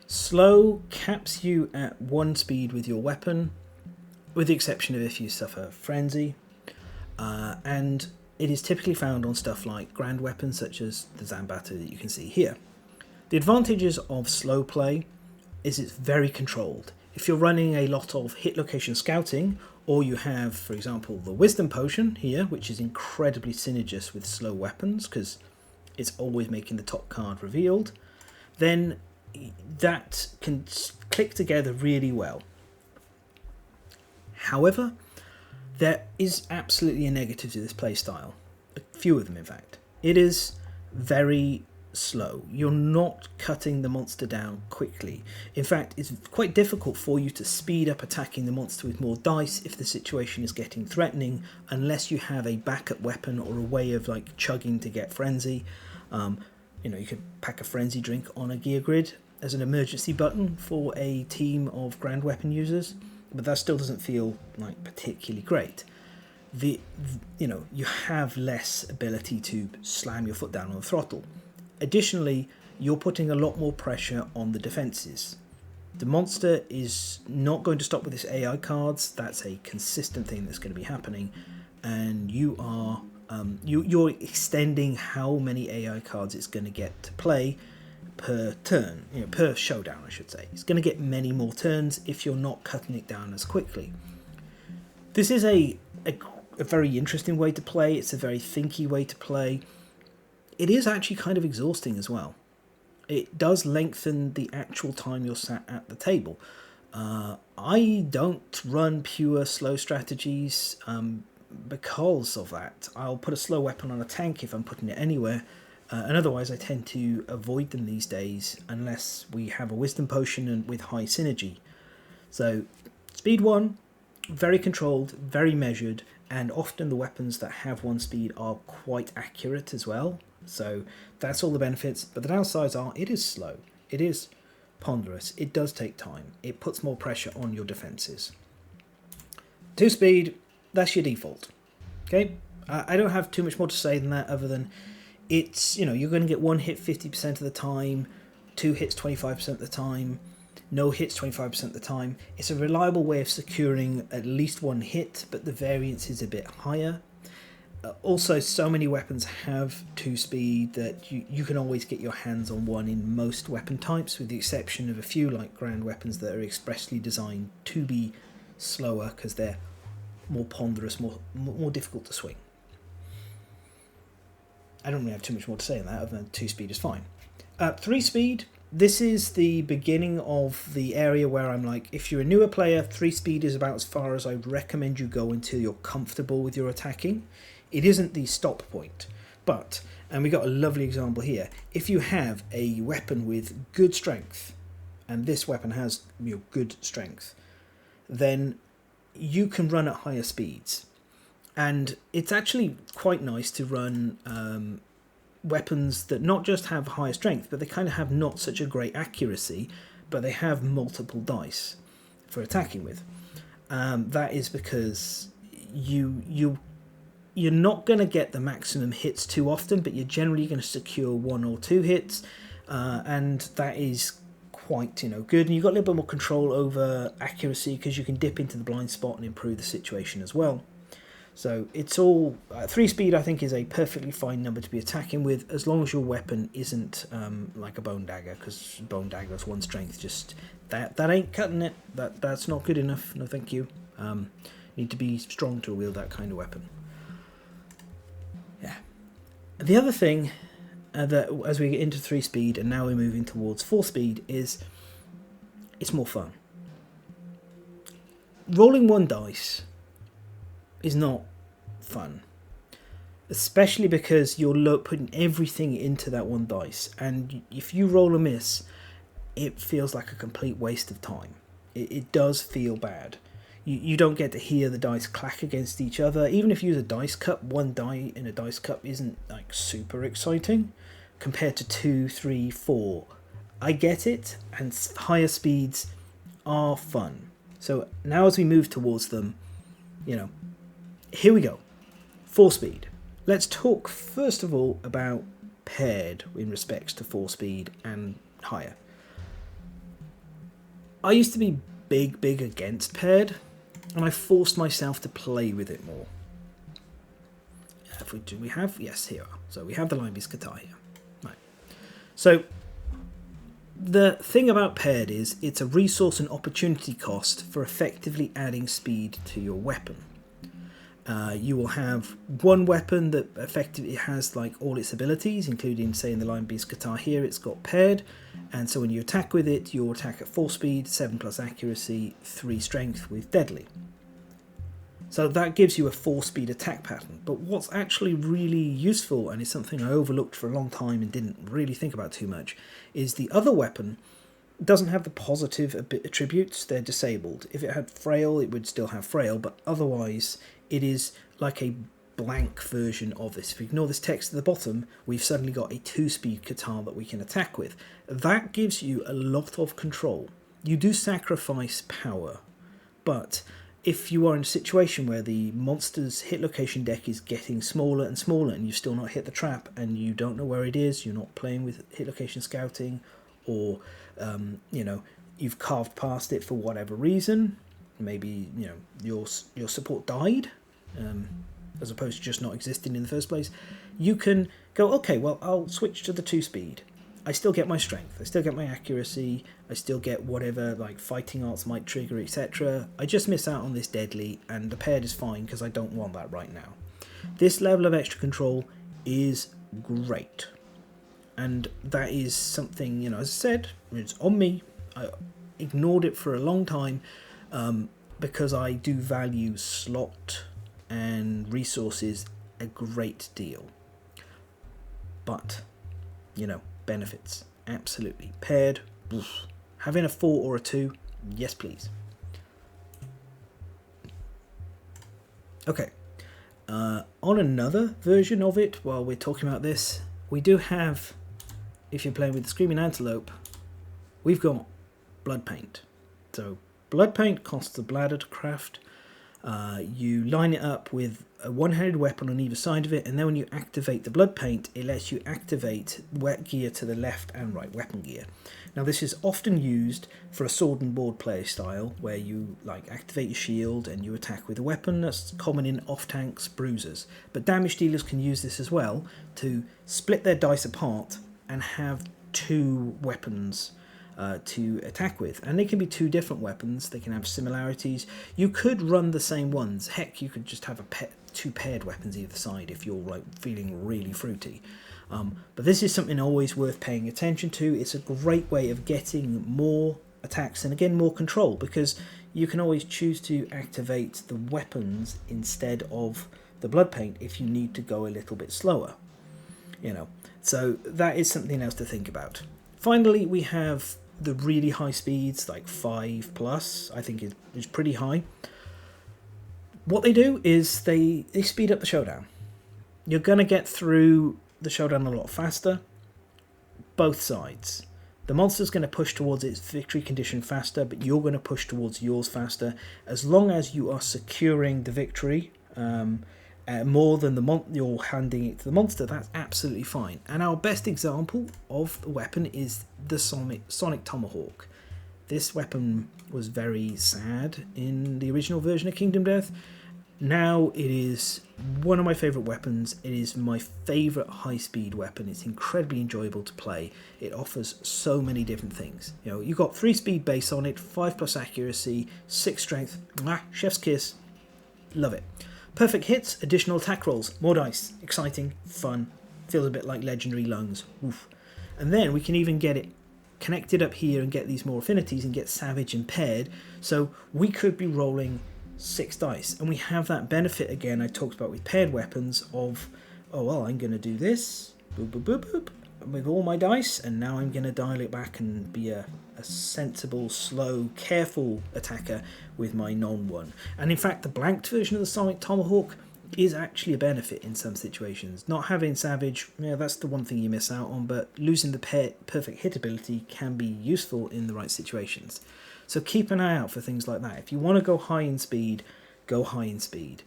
A: Slow caps you at 1 speed with your weapon, with the exception of if you suffer frenzy, and it is typically found on stuff like grand weapons such as the Zambata that you can see here. The advantages of slow play is it's very controlled. If you're running a lot of hit location scouting, or you have, for example, the Wisdom Potion here, which is incredibly synergist with slow weapons because it's always making the top card revealed, then that can click together really well. However, there is absolutely a negative to this playstyle. A few of them, in fact. It is very slow. You're not cutting the monster down quickly. In fact, it's quite difficult for you to speed up attacking the monster with more dice if the situation is getting threatening, unless you have a backup weapon or a way of like chugging to get frenzy. You could pack a frenzy drink on a gear grid as an emergency button for a team of grand weapon users, but that still doesn't feel like particularly great. You have less ability to slam your foot down on the throttle. Additionally, you're putting a lot more pressure on the defenses. The monster is not going to stop with its AI cards. That's a consistent thing that's going to be happening, and you are you're extending how many AI cards it's going to get to play per turn, per showdown, I should say. It's going to get many more turns if you're not cutting it down as quickly. This is a very interesting way to play. It's a very thinky way to play. It is actually kind of exhausting as well. It does lengthen the actual time you're sat at the table. I don't run pure slow strategies because of that. I'll put a slow weapon on a tank if I'm putting it anywhere, and otherwise I tend to avoid them these days unless we have a wisdom potion and with high synergy. So speed 1, very controlled, very measured, and often the weapons that have 1 speed are quite accurate as well. So that's all the benefits, but the downsides are it is slow, it is ponderous, it does take time, it puts more pressure on your defenses. 2 speed, that's your default. Okay, I don't have too much more to say than that, other than it's, you're going to get 1 hit 50% of the time, 2 hits 25% of the time, no hits 25% of the time. It's a reliable way of securing at least 1 hit, but the variance is a bit higher. Also, so many weapons have 2 speed that you can always get your hands on 1 in most weapon types, with the exception of a few like grand weapons that are expressly designed to be slower because they're more ponderous, more difficult to swing. I don't really have too much more to say on that other than 2 speed is fine. 3 speed, this is the beginning of the area where I'm like, if you're a newer player, 3 speed is about as far as I would recommend you go until you're comfortable with your attacking. It isn't the stop point, but, and we got a lovely example here, if you have a weapon with good strength, and this weapon has good strength, then you can run at higher speeds. And it's actually quite nice to run weapons that not just have higher strength, but they kind of have not such a great accuracy, but they have multiple dice for attacking with. That is because you're not going to get the maximum hits too often, but you're generally going to secure 1 or 2 hits, and that is quite good. And you've got a little bit more control over accuracy because you can dip into the blind spot and improve the situation as well. So it's all 3 speed. I think is a perfectly fine number to be attacking with, as long as your weapon isn't like a bone dagger, because bone dagger's 1 strength. Just that ain't cutting it. That's not good enough. No, thank you. Need to be strong to wield that kind of weapon. Yeah. The other thing that as we get into 3 speed and now we're moving towards 4 speed is it's more fun. Rolling 1 dice is not fun. Especially because you're putting everything into that one dice, and if you roll a miss, it feels like a complete waste of time. It does feel bad. You don't get to hear the dice clack against each other. Even if you use a dice cup, one die in a dice cup isn't like super exciting compared to 2, 3, 4. I get it, and higher speeds are fun. So now as we move towards them, here we go. 4 speed. Let's talk first of all about paired in respects to 4 speed and higher. I used to be big against paired, and I forced myself to play with it more. Do we have? Yes, here are. So we have the Line Beast guitar here. Right. So the thing about paired is it's a resource and opportunity cost for effectively adding speed to your weapon. You will have one weapon that effectively has like all its abilities, including, say, in the Line Beast guitar here, it's got paired, and so when you attack with it, you'll attack at 4 speed, 7+ accuracy, 3 strength with deadly. So that gives you a 4 speed attack pattern. But what's actually really useful, and is something I overlooked for a long time and didn't really think about too much, is the other weapon doesn't have the positive attributes, they're disabled. If it had frail, it would still have frail, but otherwise it is like a blank version of this. If we ignore this text at the bottom, we've suddenly got a 2-speed guitar that we can attack with. That gives you a lot of control. You do sacrifice power, but if you are in a situation where the monster's hit location deck is getting smaller and smaller and you've still not hit the trap and you don't know where it is, you're not playing with hit location scouting, or you've carved past it for whatever reason, maybe your support died, as opposed to just not existing in the first place, you can go, okay, well, I'll switch to the 2-speed. I still get my strength, I still get my accuracy, I still get whatever like fighting arts might trigger, etc. I just miss out on this deadly, and the paired is fine because I don't want that right now. This level of extra control is great, and that is something, as I said, it's on me. I ignored it for a long time because I do value slot and resources a great deal. But, benefits, absolutely. Paired, oof. Having a 4 or a 2, yes please. Okay, on another version of it, while we're talking about this, we do have, if you're playing with the Screaming Antelope, we've got blood paint. So blood paint costs a bladder to craft. You line it up with a one-handed weapon on either side of it, and then when you activate the blood paint, it lets you activate wet gear to the left and right weapon gear. Now this is often used for a sword and board play style, where you activate your shield and you attack with a weapon. That's common in off-tanks, bruisers. But damage dealers can use this as well to split their dice apart and have 2 weapons to attack with, and they can be 2 different weapons. They can have similarities. You could run the same ones. Heck, you could just have 2 paired weapons either side if you're feeling really fruity. But this is something always worth paying attention to. It's a great way of getting more attacks and again more control, because you can always choose to activate the weapons instead of the blood paint if you need to go a little bit slower. So that is something else to think about. Finally, we have the really high speeds, like 5+, I think is pretty high. What they do is they speed up the showdown. You're going to get through the showdown a lot faster, both sides. The monster's going to push towards its victory condition faster, but you're going to push towards yours faster, as long as you are securing the victory more than you're handing it to the monster. That's absolutely fine. And our best example of the weapon is the Sonic Tomahawk. This weapon was very sad in the original version of Kingdom Death. Now it is one of my favourite weapons. It is my favourite high-speed weapon. It's incredibly enjoyable to play. It offers so many different things. You've got 3 speed base on it, 5+ accuracy, 6 strength. Chef's kiss. Love it. Perfect hits, additional attack rolls, more dice, exciting, fun, feels a bit like Legendary Lungs. Oof. And then we can even get it connected up here and get these more affinities and get Savage and Paired. So we could be rolling 6 dice. And we have that benefit again I talked about with paired weapons of, oh well, I'm going to do this, boop, boop, boop, boop, with all my dice, and now I'm going to dial it back and be a sensible, slow, careful attacker with my non-1. And in fact, the blanked version of the Sonic Tomahawk is actually a benefit in some situations. Not having Savage, yeah, that's the one thing you miss out on, but losing the perfect hit ability can be useful in the right situations. So keep an eye out for things like that. If you want to go high in speed, go high in speed.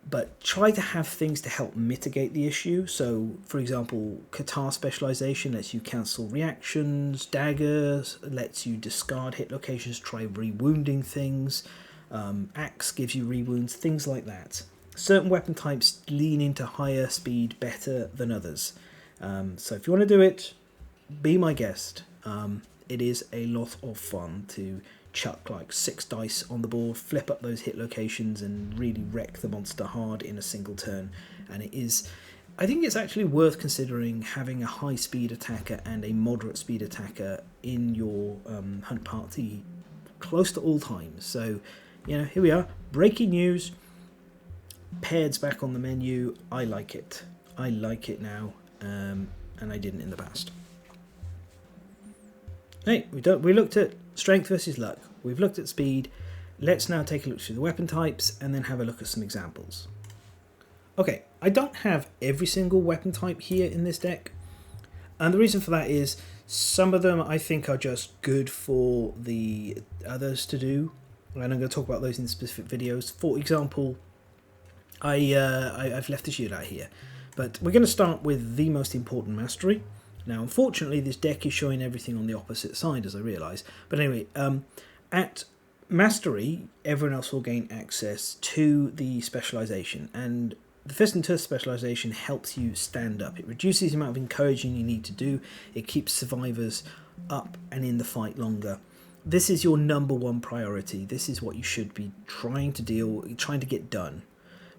A: But try to have things to help mitigate the issue. So, for example, Katar specialization lets you cancel reactions. Daggers lets you discard hit locations, try re-wounding things. Axe gives you re-wounds, things like that. Certain weapon types lean into higher speed better than others. So if you want to do it, be my guest. It is a lot of fun to chuck like 6 dice on the board, flip up those hit locations and really wreck the monster hard in a single turn. And it is, I think it's actually worth considering having a high speed attacker and a moderate speed attacker in your hunt party close to all times. So, you know, here we are, breaking news, paired's back on the menu. I like it. I like it now, and I didn't in the past. Hey, we looked at strength versus luck. We've looked at speed. Let's now take a look through the weapon types and then have a look at some examples. Okay, I don't have every single weapon type here in this deck. And the reason for that is some of them I think are just good for the others to do. And I'm going to talk about those in specific videos. For example, I've left the shield out here. But we're going to start with the most important mastery. Now, unfortunately, this deck is showing everything on the opposite side, as I realise. But anyway, at Mastery, everyone else will gain access to the specialisation. And the Fist and Turf specialisation helps you stand up. It reduces the amount of encouraging you need to do. It keeps survivors up and in the fight longer. This is your number one priority. This is what you should be trying to get done.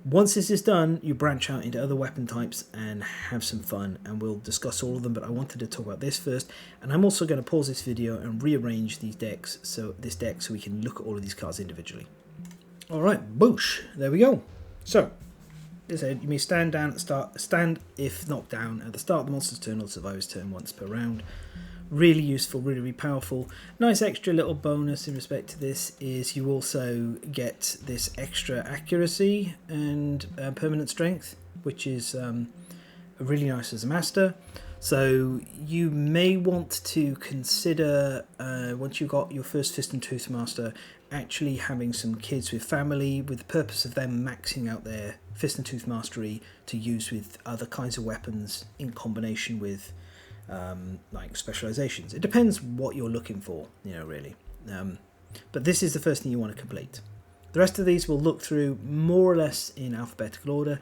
A: Once this is done, you branch out into other weapon types and have some fun, and we'll discuss all of them, but I wanted to talk about this first. And I'm also going to pause this video and rearrange these decks, so we can look at all of these cards individually. Alright, boosh, there we go. So, as I said, you may stand down at the start, stand if knocked down at the start of the monster's turn or survivor's turn once per round. Really useful, really, really powerful. Nice extra little bonus in respect to this is you also get this extra accuracy and permanent strength, which is really nice as a master. So you may want to consider, once you've got your first Fist and Tooth master, actually having some kids with family with the purpose of them maxing out their Fist and Tooth mastery to use with other kinds of weapons in combination with like specializations. It depends what you're looking for, you know, really. But this is the first thing you want to complete. The rest of these we'll look through more or less in alphabetical order.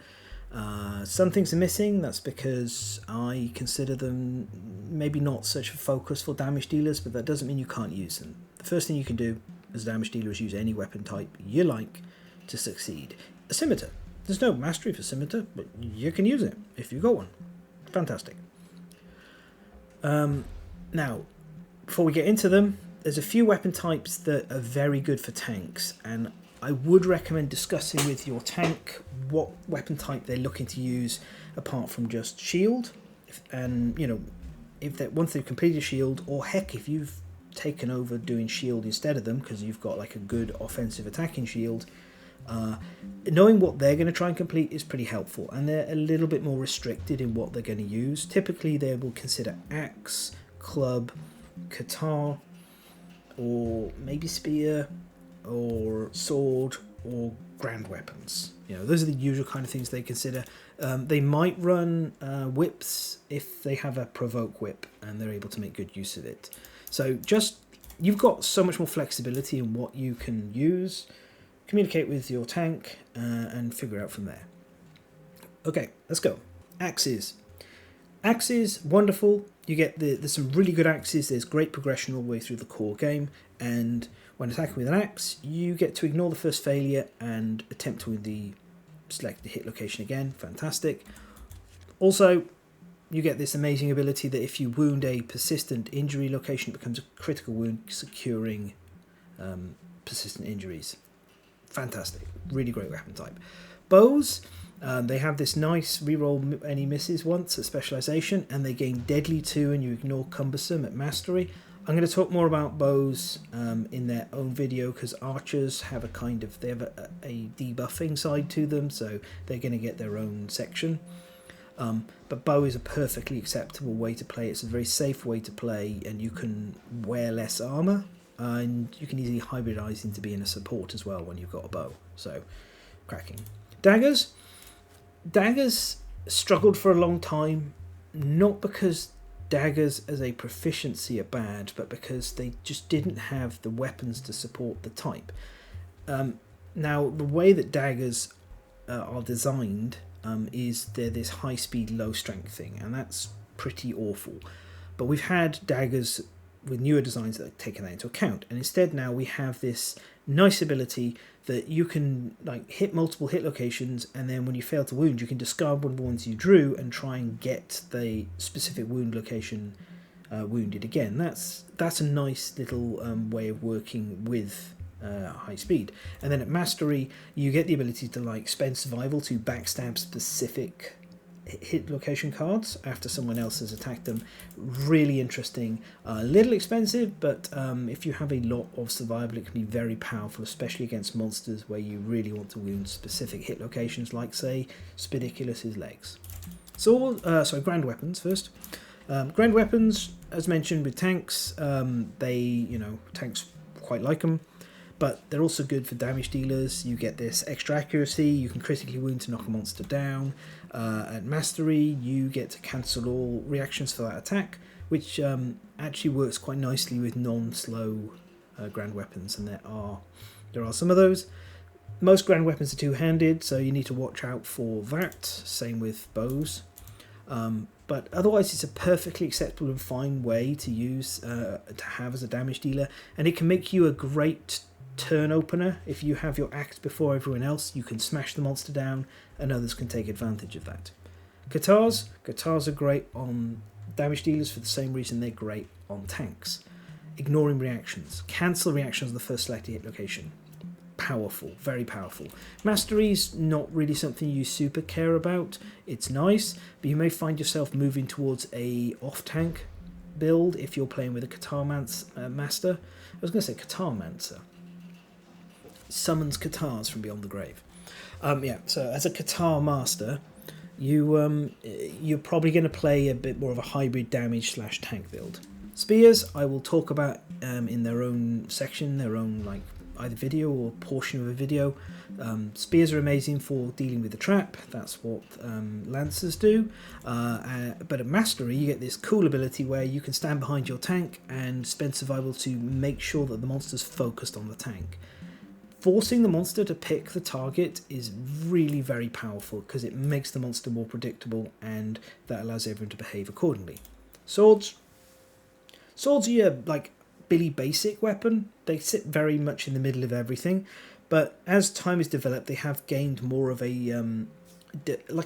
A: Some things are missing. That's because I consider them maybe not such a focus for damage dealers, but that doesn't mean you can't use them. The first thing you can do as a damage dealer is use any weapon type you like to succeed. A scimitar. There's no mastery for scimitar, but you can use it if you've got one. Fantastic. Now, before we get into them, there's a few weapon types that are very good for tanks, and I would recommend discussing with your tank what weapon type they're looking to use apart from just shield. And, you know, once they've completed shield, or heck, if you've taken over doing shield instead of them because you've got like a good offensive attacking shield, knowing what they're going to try and complete is pretty helpful, and they're a little bit more restricted in what they're going to use. Typically they will consider axe, club, katar, or maybe spear, or sword, or grand weapons. You know, those are the usual kind of things they consider. They might run whips if they have a provoke whip and they're able to make good use of it. So just, you've got so much more flexibility in what you can use. Communicate with your tank and figure out from there. Okay, let's go. Axes. Axes, wonderful. You get there's some really good axes. There's great progression all the way through the core game. And when attacking with an axe, you get to ignore the first failure and attempt to select the hit location again. Fantastic. Also, you get this amazing ability that if you wound a persistent injury location, it becomes a critical wound, securing persistent injuries. fantastic, really great weapon type. Bows, they have this nice reroll any misses once at specialization, and they gain deadly 2 and you ignore cumbersome at mastery. I'm going to talk more about bows in their own video, because archers have a debuffing side to them, so they're going to get their own section. But bow is a perfectly acceptable way to play. It's a very safe way to play, and you can wear less armor, and you can easily hybridize into being a support as well when you've got a bow. So, cracking. Daggers. Daggers struggled for a long time, not because daggers as a proficiency are bad, but because they just didn't have the weapons to support the type. Now, the way that daggers are designed is they're this high speed, low strength thing, and that's pretty awful. But we've had daggers with newer designs that have taken that into account, and instead now we have this nice ability that you can hit multiple hit locations, and then when you fail to wound, you can discard one of the ones you drew and try and get the specific wound location wounded again. That's a nice little way of working with high speed. And then at mastery, you get the ability to spend survival to backstab specific hit location cards after someone else has attacked them. Really interesting, a little expensive, but if you have a lot of survival, it can be very powerful, especially against monsters where you really want to wound specific hit locations, like say Spidiculus's legs. So grand weapons first. Grand weapons, as mentioned with tanks, tanks quite like them, but they're also good for damage dealers. You get this extra accuracy, you can critically wound to knock a monster down. At mastery, you get to cancel all reactions for that attack, which actually works quite nicely with non-slow grand weapons, and there are some of those. Most grand weapons are two-handed, so you need to watch out for that. Same with bows. But otherwise, it's a perfectly acceptable and fine way to use to have as a damage dealer, and it can make you a great turn opener. If you have your axe before everyone else, you can smash the monster down, and others can take advantage of that. Guitars are great on damage dealers for the same reason they're great on tanks. Ignoring reactions. Cancel reactions on the first selected hit location. Powerful, very powerful. Mastery's not really something you super care about. It's nice, but you may find yourself moving towards a off-tank build if you're playing with a Catar Master. I was going to say Catar-mancer. Summons Catars from beyond the grave. So as a Catar Master, you're probably going to play a bit more of a hybrid damage / tank build. Spears, I will talk about in their own section, their own either video or portion of a video. Spears are amazing for dealing with the trap. That's what Lancers do. But at Mastery, you get this cool ability where you can stand behind your tank and spend survival to make sure that the monster's focused on the tank. Forcing the monster to pick the target is really very powerful because it makes the monster more predictable, and that allows everyone to behave accordingly. Swords are your Billy Basic weapon. They sit very much in the middle of everything, but as time has developed, they have gained more of a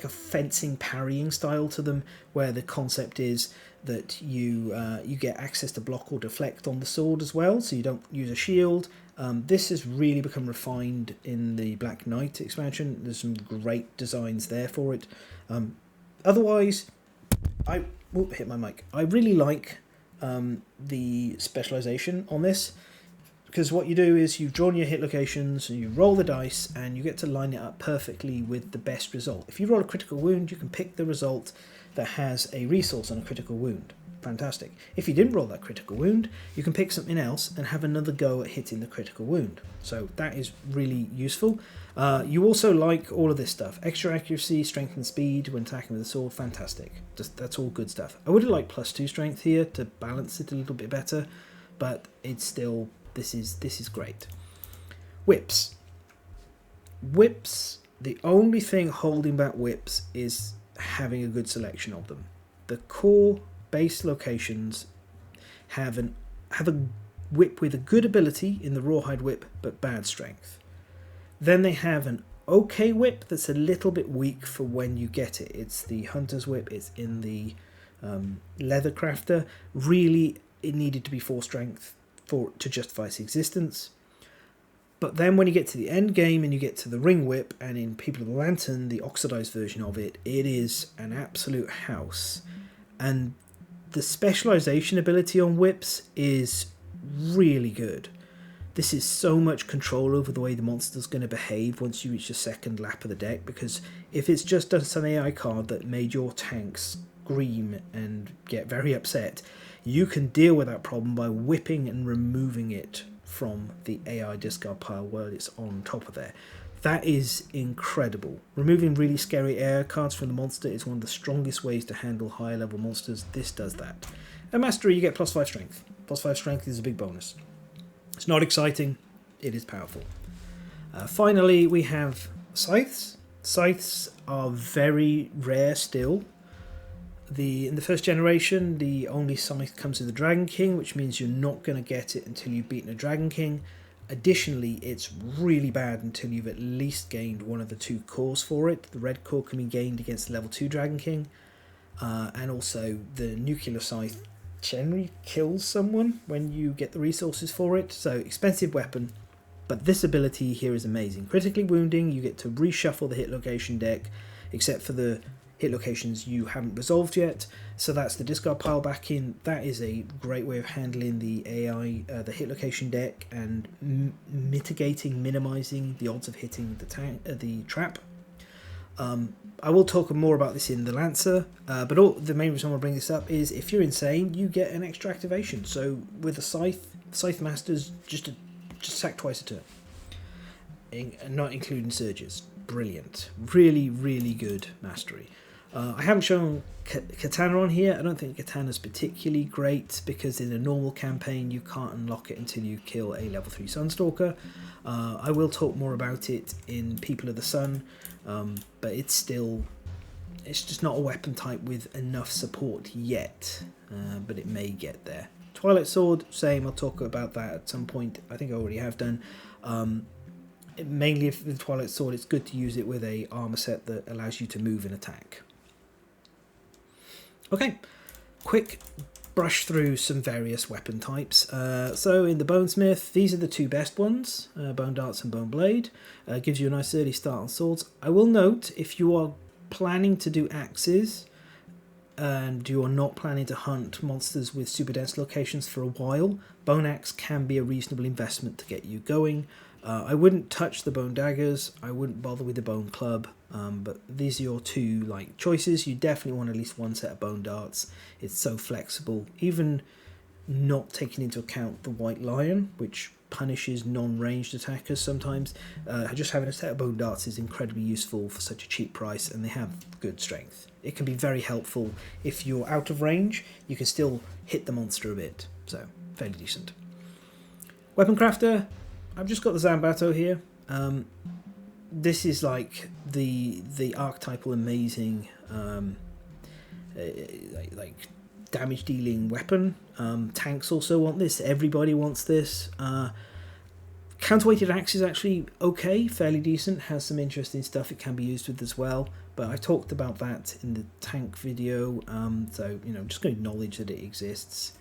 A: fencing parrying style to them, where the concept is that you get access to block or deflect on the sword as well, so you don't use a shield. This has really become refined in the Black Knight expansion. There's some great designs there for it. Otherwise, I hit my mic. I really like the specialization on this, because what you do is you've drawn your hit locations and you roll the dice and you get to line it up perfectly with the best result. If you roll a critical wound, you can pick the result that has a resource on a critical wound. Fantastic. If you didn't roll that critical wound, you can pick something else and have another go at hitting the critical wound. So that is really useful. You also like all of this stuff. Extra accuracy, strength and speed when attacking with a sword. Fantastic. That's all good stuff. I would have liked +2 strength here to balance it a little bit better, but it's still, this is great. Whips. The only thing holding back whips is having a good selection of them. The core base locations have a whip with a good ability in the Rawhide whip, but bad strength. Then they have an okay whip that's a little bit weak for when you get it. It's the Hunter's whip. It's in the Leather Crafter. Really, it needed to be 4 strength to justify its existence. But then when you get to the end game and you get to the ring whip, and in People of the Lantern, the oxidized version of it, it is an absolute house. And the specialization ability on whips is really good. This is so much control over the way the monster's going to behave once you reach the second lap of the deck, because if it's just an AI card that made your tanks scream and get very upset, you can deal with that problem by whipping and removing it from the AI discard pile while it's on top of there. That is incredible. Removing really scary AI cards from the monster is one of the strongest ways to handle higher level monsters. This does that. At Mastery you get +5 strength. +5 strength is a big bonus. It's not exciting, it is powerful. Finally we have Scythes. Scythes are very rare still. In the first generation, the only scythe comes with the Dragon King, which means you're not going to get it until you've beaten a Dragon King. Additionally, it's really bad until you've at least gained one of the 2 cores for it. The red core can be gained against the level 2 Dragon King, and also the nuclear scythe generally kills someone when you get the resources for it. So expensive weapon, but this ability here is amazing. Critically wounding, you get to reshuffle the hit location deck, except for the hit locations you haven't resolved yet, so that's the discard pile back in. That is a great way of handling the AI, the hit location deck, and minimizing the odds of hitting the trap. I will talk more about this in the Lancer, but the main reason I want to bring this up is if you're insane, you get an extra activation. So with the Scythe Masters, just sack twice a turn, not including surges. Brilliant, really, really good mastery. I haven't shown Katana on here. I don't think Katana's particularly great because in a normal campaign you can't unlock it until you kill a level 3 Sunstalker. I will talk more about it in People of the Sun, but it's just not a weapon type with enough support yet, but it may get there. Twilight Sword, same, I'll talk about that at some point. I think I already have done. Mainly if the Twilight Sword, it's good to use it with a armor set that allows you to move and attack. Okay, quick brush through some various weapon types. So in the Bonesmith, these are the 2 best ones, Bone Darts and Bone Blade. Gives you a nice early start on swords. I will note, if you are planning to do axes and you are not planning to hunt monsters with super dense locations for a while, Bone Axe can be a reasonable investment to get you going. I wouldn't touch the Bone Daggers, I wouldn't bother with the Bone Club, but these are your 2 choices. You definitely want at least 1 set of Bone Darts. It's so flexible, even not taking into account the White Lion, which punishes non-ranged attackers sometimes. Just having a set of Bone Darts is incredibly useful for such a cheap price, and they have good strength. It can be very helpful if you're out of range. You can still hit the monster a bit, so fairly decent. Weapon Crafter, I've just got the Zambato here. This is like the archetypal amazing like damage dealing weapon. Tanks also want this. Everybody wants this. Counterweighted axe is actually okay, fairly decent. Has some interesting stuff it can be used with as well. But I talked about that in the tank video. So just going to acknowledge that it exists.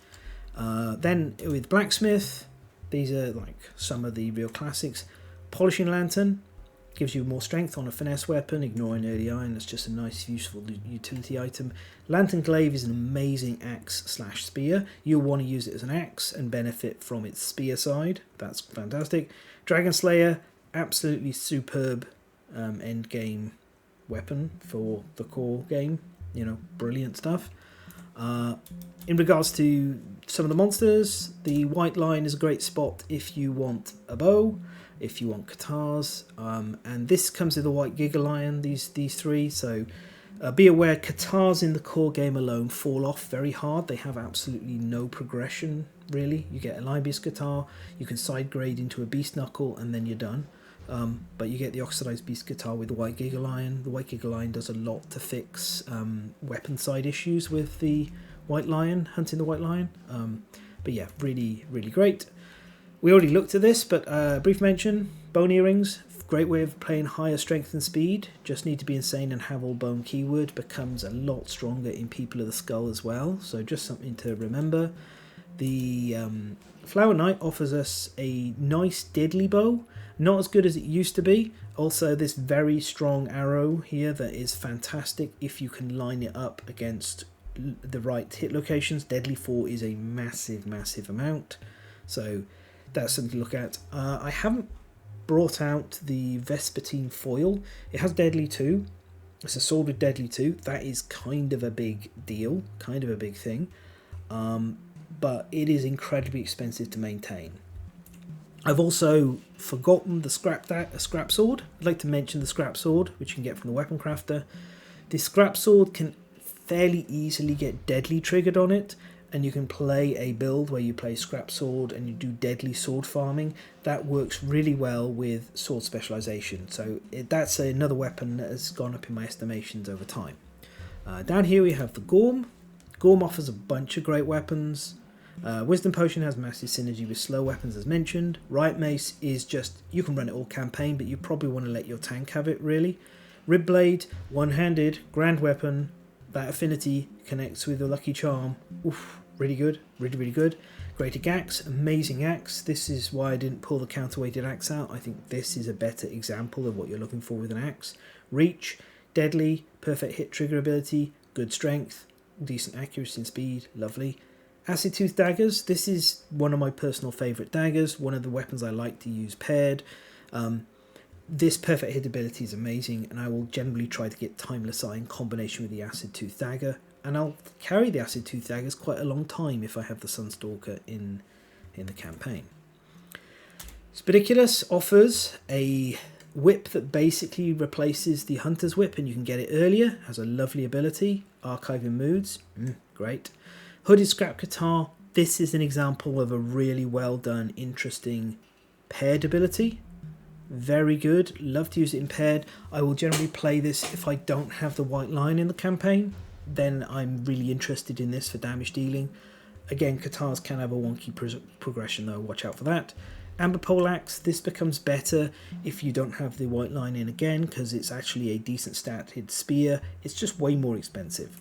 A: Then with Blacksmith. These are some of the real classics. Polishing Lantern gives you more strength on a finesse weapon, ignoring early iron. That's just a nice, useful utility item. Lantern Glaive is an amazing axe/spear. You'll want to use it as an axe and benefit from its spear side. That's fantastic. Dragon Slayer, absolutely superb end game weapon for the core game. Brilliant stuff. In regards to some of the monsters, the White Lion is a great spot if you want a bow, if you want Katars, and this comes with a White Giga Lion, these 3, so be aware Katars in the core game alone fall off very hard. They have absolutely no progression, really. You get a Limebeast Katar, you can side grade into a Beast Knuckle, and then you're done. But you get the Oxidized Beast Guitar with the White Giga Lion. The White Giga Lion does a lot to fix weapon side issues with the White Lion, hunting the White Lion. But yeah, really, really great. We already looked at this, but brief mention, Bone Earrings, great way of playing higher strength and speed. Just need to be insane and have all bone keyword. Becomes a lot stronger in People of the Skull as well, so just something to remember. The Flower Knight offers us a nice deadly bow. Not as good as it used to be. Also, this very strong arrow here that is fantastic if you can line it up against the right hit locations. Deadly 4 is a massive, massive amount. So that's something to look at. I haven't brought out the Vespertine foil. It has Deadly 2. It's a sword with Deadly 2. That is kind of a big deal, kind of a big thing. But it is incredibly expensive to maintain. I've also forgotten the scrap sword. I'd like to mention the scrap sword, which you can get from the weapon crafter. The scrap sword can fairly easily get deadly triggered on it, and you can play a build where you play scrap sword and you do deadly sword farming. That works really well with sword specialization. So that's another weapon that has gone up in my estimations over time. Down here we have the Gorm. Gorm offers a bunch of great weapons. Wisdom Potion has massive synergy with slow weapons as mentioned. Riot Mace is just, you can run it all campaign, but you probably want to let your tank have it really. Rib Blade, one-handed, grand weapon. That affinity connects with a Lucky Charm. Oof, really good, really, really good. Greater Axe, amazing axe. This is why I didn't pull the counterweighted axe out. I think this is a better example of what you're looking for with an axe. Reach, deadly, perfect hit trigger ability, good strength, decent accuracy and speed, lovely. Acid Tooth daggers, this is one of my personal favourite daggers, one of the weapons I like to use paired. This perfect hit ability is amazing, and I will generally try to get Timeless Eye in combination with the Acid Tooth dagger, and I'll carry the Acid Tooth daggers quite a long time if I have the Sunstalker in the campaign. Spidiculus offers a whip that basically replaces the Hunter's Whip, and you can get it earlier, has a lovely ability, archiving moods, great. Hooded Scrap Guitar, this is an example of a really well done, interesting paired ability. Very good, love to use it in paired. I will generally play this if I don't have the white line in the campaign, then I'm really interested in this for damage dealing. Again, guitars can have a wonky progression though, watch out for that. Amber Poleaxe, this becomes better if you don't have the white line in again, because it's actually a decent statted spear. It's just way more expensive.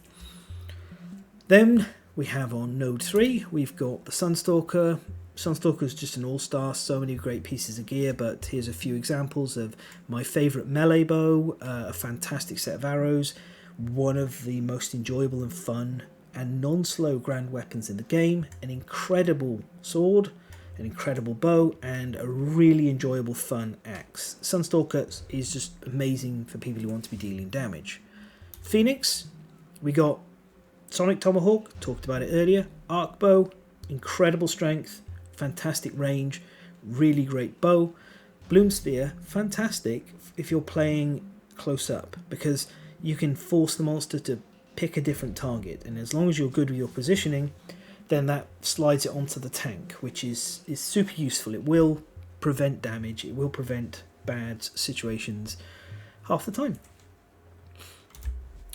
A: Then we have on node 3, we've got the Sunstalker. Sunstalker is just an all-star, so many great pieces of gear, but here's a few examples of my favourite melee bow, a fantastic set of arrows, one of the most enjoyable and fun and non-slow grand weapons in the game, an incredible sword, an incredible bow, and a really enjoyable fun axe. Sunstalker is just amazing for people who want to be dealing damage. Phoenix, we got Sonic Tomahawk, talked about it earlier, arc bow, incredible strength, fantastic range, really great bow. Bloom Spear, fantastic if you're playing close up, because you can force the monster to pick a different target, and as long as you're good with your positioning, then that slides it onto the tank, which is super useful. It will prevent damage, it will prevent bad situations half the time.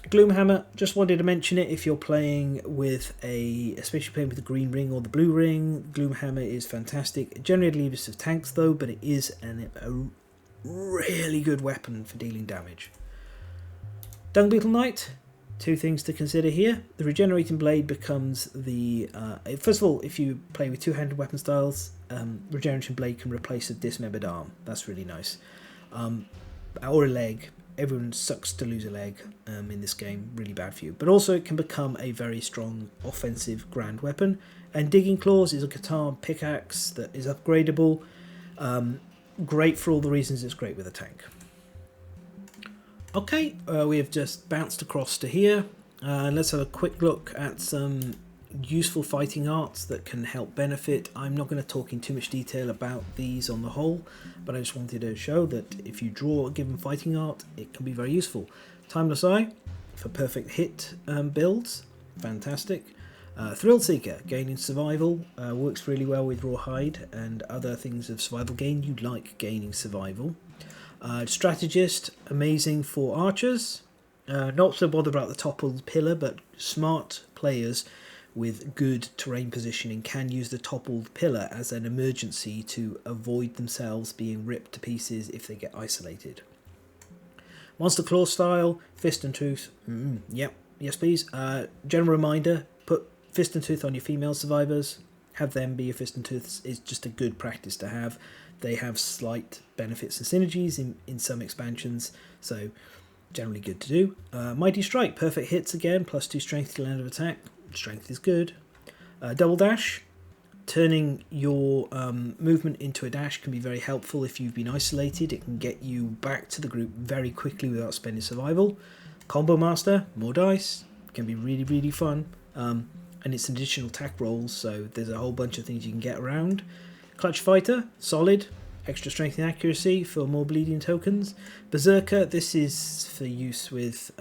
A: Gloomhammer, just wanted to mention it if you're playing with especially playing with the green ring or the blue ring. Gloomhammer is fantastic. Generally leaves of tanks though, but it is a really good weapon for dealing damage. Dung Beetle Knight, two things to consider here. The Regenerating Blade becomes the... first of all, if you play with two-handed weapon styles, Regenerating Blade can replace a dismembered arm. That's really nice. Or a leg. Everyone sucks to lose a leg in this game, really bad for you. But also it can become a very strong offensive grand weapon. And Digging Claws is a guitar pickaxe that is upgradable. Great for all the reasons it's great with a tank. Okay, we have just bounced across to here. Let's have a quick look at some useful fighting arts that can help benefit. I'm not going to talk in too much detail about these on the whole, but I just wanted to show that if you draw a given fighting art, it can be very useful. Timeless Eye for perfect hit builds, fantastic. Thrill Seeker, gaining survival, works really well with Rawhide and other things of survival gain. You'd like gaining survival. Strategist, amazing for archers. Not so bothered about the toppled pillar, but smart players with good terrain positioning can use the toppled pillar as an emergency to avoid themselves being ripped to pieces if they get isolated. Monster Claw style, Fist and Tooth, yep, yes please. General reminder, put Fist and Tooth on your female survivors, have them be your Fist and Tooth is just a good practice to have. They have slight benefits and synergies in some expansions, so generally good to do. Mighty Strike, perfect hits again, +2 strength to land of attack. Strength is good. Double Dash, turning your movement into a dash can be very helpful if you've been isolated. It can get you back to the group very quickly without spending survival. Combo Master, more dice, can be really, really fun. And it's additional attack rolls, so there's a whole bunch of things you can get around. Clutch Fighter, solid, extra strength and accuracy for more bleeding tokens. Berserker, this is for use with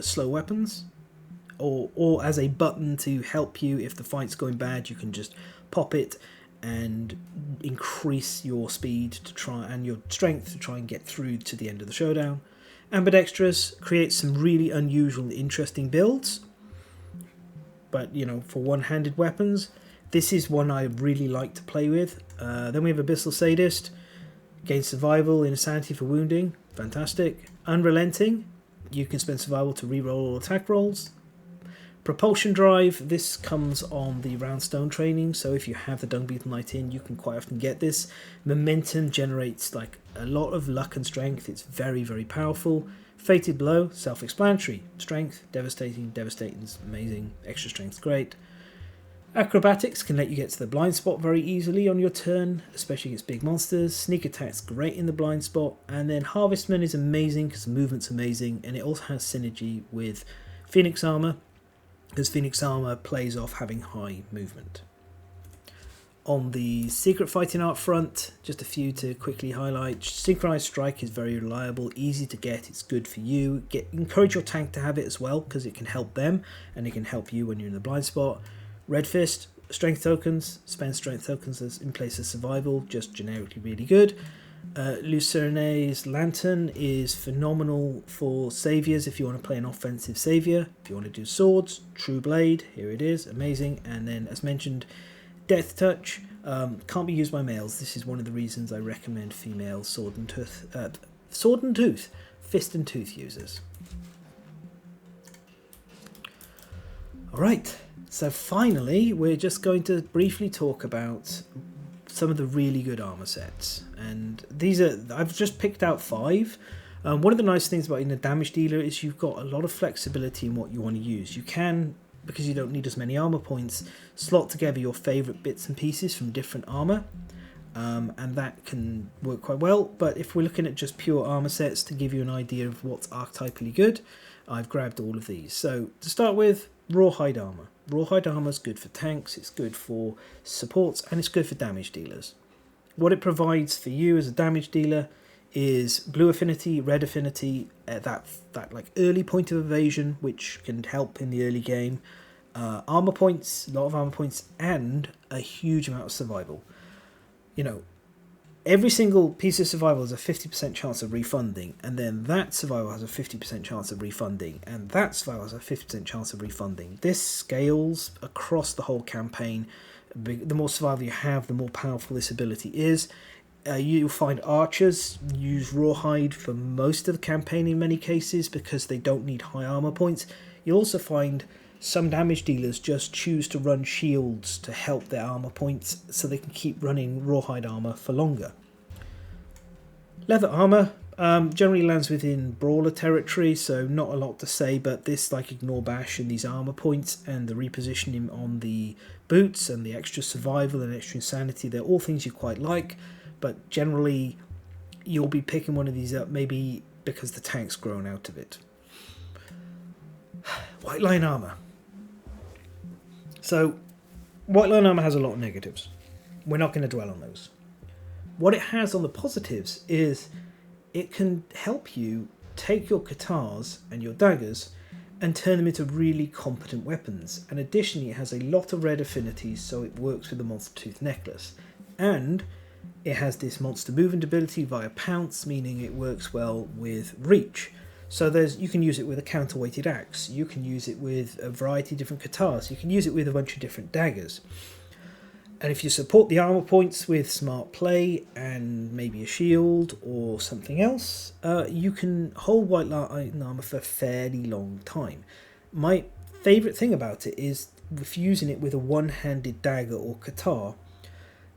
A: slow weapons, or as a button to help you if the fight's going bad. You can just pop it and increase your speed to try and your strength to try and get through to the end of the showdown. Ambidextrous creates some really unusual, interesting builds. But, you know, for one-handed weapons, this is one I really like to play with. Then we have Abyssal Sadist, gain survival, insanity for wounding, fantastic. Unrelenting, you can spend survival to reroll all attack rolls. Propulsion Drive, this comes on the Roundstone training, so if you have the Dung Beetle Knight in, you can quite often get this. Momentum generates like a lot of luck and strength, it's very, very powerful. Fated Blow, self-explanatory. Strength, devastating's amazing. Extra strength's great. Acrobatics can let you get to the blind spot very easily on your turn, especially against big monsters. Sneak attack's great in the blind spot. And then Harvestman is amazing because the movement's amazing, and it also has synergy with Phoenix Armor, because Phoenix Armor plays off having high movement. On the secret fighting art front, just a few to quickly highlight. Synchronized Strike is very reliable, easy to get, it's good for you. Encourage your tank to have it as well, because it can help them, and it can help you when you're in the blind spot. Red Fist, strength tokens, spend strength tokens as in place of survival, just generically really good. Lucerne's Lantern is phenomenal for saviors if you want to play an offensive savior. If you want to do swords, True Blade, here it is, amazing. And then, as mentioned, Death Touch can't be used by males. This is one of the reasons I recommend female Sword and Tooth, Fist and Tooth users. Alright, so finally we're just going to briefly talk about some of the really good armor sets. And these are, I've just picked out 5. One of the nice things about being a damage dealer is you've got a lot of flexibility in what you want to use. You can, because you don't need as many armor points, slot together your favorite bits and pieces from different armor, and that can work quite well. But if we're looking at just pure armor sets to give you an idea of what's archetypally good, I've grabbed all of these. So to start with, Rawhide armor. Rawhide armor is good for tanks, it's good for supports, and it's good for damage dealers. What it provides for you as a damage dealer is blue affinity, red affinity, that like early point of evasion, which can help in the early game, armor points, a lot of armor points, and a huge amount of survival. You know, every single piece of survival has a 50% chance of refunding, and then that survival has a 50% chance of refunding, and that survival has a 50% chance of refunding. This scales across the whole campaign. The more survival you have, the more powerful this ability is. You'll find archers use Rawhide for most of the campaign in many cases because they don't need high armor points. You'll also find some damage dealers just choose to run shields to help their armor points so they can keep running Rawhide armor for longer. Leather armor generally lands within brawler territory, so not a lot to say, but this, like Ignore Bash and these armor points and the repositioning on the boots and the extra survival and extra insanity, they're all things you quite like. But generally, you'll be picking one of these up maybe because the tank's grown out of it. White line armor. So, white line armor has a lot of negatives. We're not going to dwell on those. What it has on the positives is it can help you take your katars and your daggers and turn them into really competent weapons. And additionally, it has a lot of red affinities, so it works with the Monster Tooth Necklace. And it has this monster movement ability via Pounce, meaning it works well with Reach. So you can use it with a counterweighted axe, you can use it with a variety of different katars, you can use it with a bunch of different daggers. And if you support the armor points with smart play and maybe a shield or something else, you can hold white line armor for a fairly long time. My favourite thing about it is if using it with a one-handed dagger or katar,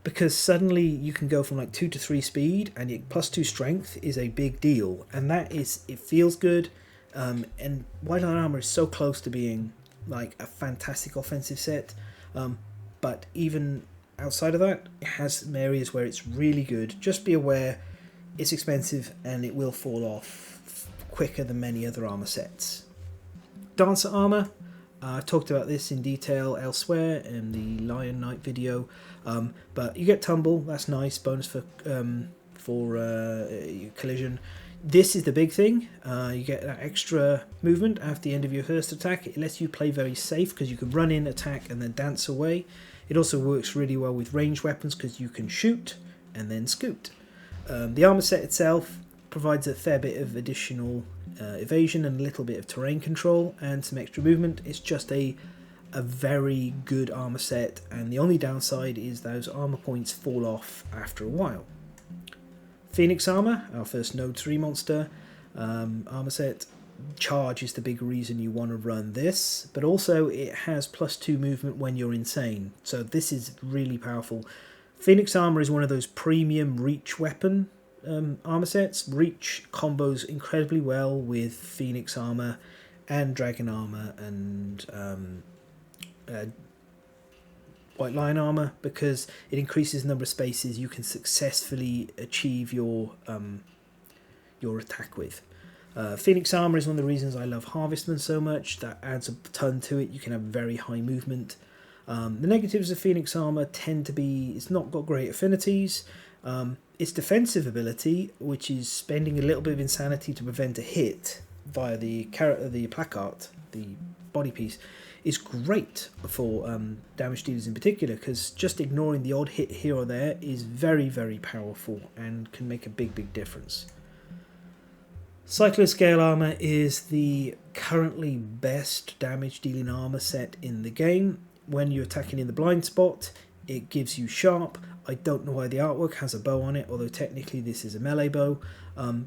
A: because suddenly you can go from like 2 to 3 speed, and your +2 strength is a big deal, and it feels good. And White Line Armor is so close to being like a fantastic offensive set, but even outside of that, it has some areas where it's really good. Just be aware it's expensive and it will fall off quicker than many other armor sets. Dancer armor, I talked about this in detail elsewhere in the Lion Knight video, but you get tumble, that's nice, bonus for collision. This is the big thing, you get that extra movement after the end of your first attack. It lets you play very safe because you can run in, attack, and then dance away. It also works really well with ranged weapons because you can shoot and then scoot. The armor set itself provides a fair bit of additional evasion and a little bit of terrain control and some extra movement. It's just a very good armor set, and the only downside is those armor points fall off after a while. Phoenix armor, our first Node 3 monster armor set. Charge is the big reason you want to run this, but also it has +2 movement when you're insane, so this is really powerful. Phoenix armor is one of those premium reach weapon armor sets. Reach combos incredibly well with Phoenix armor and Dragon armor and White Lion armor, because it increases the number of spaces you can successfully achieve your attack with. Phoenix armor is one of the reasons I love Harvestman so much. That adds a ton to it. You can have very high movement. The negatives of Phoenix armor tend to be it's not got great affinities. Its defensive ability, which is spending a little bit of insanity to prevent a hit via the placard, the body piece, is great for damage dealers in particular, because just ignoring the odd hit here or there is very, very powerful and can make a big difference. Cycloscale armor is the currently best damage dealing armor set in the game. When you're attacking in the blind spot, it gives you sharp. I don't know why the artwork has a bow on it, although technically this is a melee bow,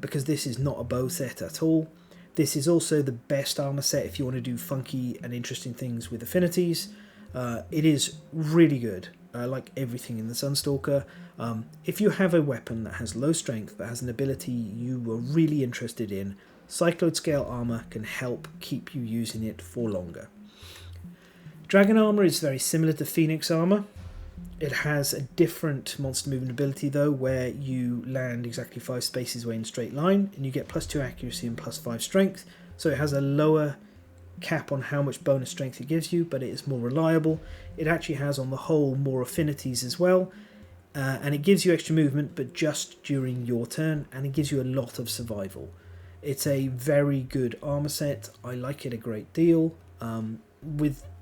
A: because this is not a bow set at all. This is also the best armor set if you want to do funky and interesting things with affinities. It is really good, like everything in the Sunstalker. If you have a weapon that has low strength but has an ability you were really interested in, Cyclone Scale armor can help keep you using it for longer. Dragon armor is very similar to Phoenix armor. It has a different monster movement ability though, where you land exactly 5 spaces away in a straight line and you get +2 accuracy and +5 strength. So it has a lower cap on how much bonus strength it gives you, but it is more reliable. It actually has on the whole more affinities as well, and it gives you extra movement but just during your turn, and it gives you a lot of survival. It's a very good armor set. I like it a great deal.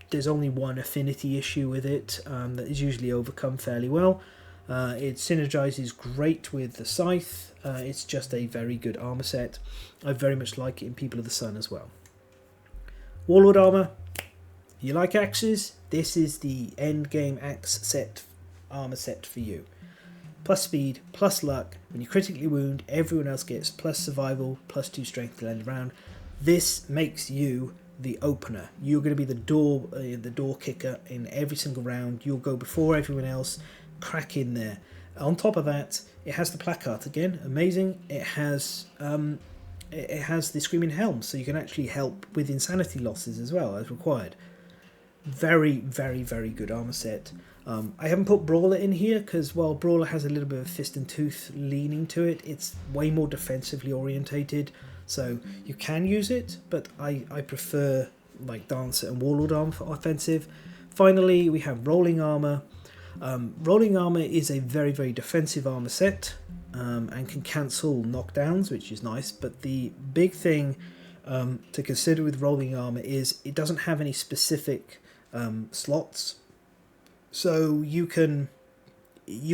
A: There's only one affinity issue with it that is usually overcome fairly well. It synergizes great with the Scythe. It's just a very good armor set. I very much like it in People of the Sun as well. Warlord armor. You like axes? This is the end game axe set armor set for you. Plus speed, plus luck. When you critically wound, everyone else gets plus survival, +2 strength to land around. This makes you the opener. You're going to be the door kicker in every single round. You'll go before everyone else, crack in there. On top of that, it has the placard again, amazing. It has the Screaming Helm, so you can actually help with insanity losses as well as required. Very, very, very good armor set. I haven't put Brawler in here because while Brawler has a little bit of fist and tooth leaning to it, it's way more defensively orientated. So you can use it, but I prefer like Dancer and Warlord armor for offensive. Finally, we have Rolling armor. Rolling armor is a very, very defensive armor set and can cancel knockdowns, which is nice. But the big thing to consider with Rolling armor is it doesn't have any specific slots. So you can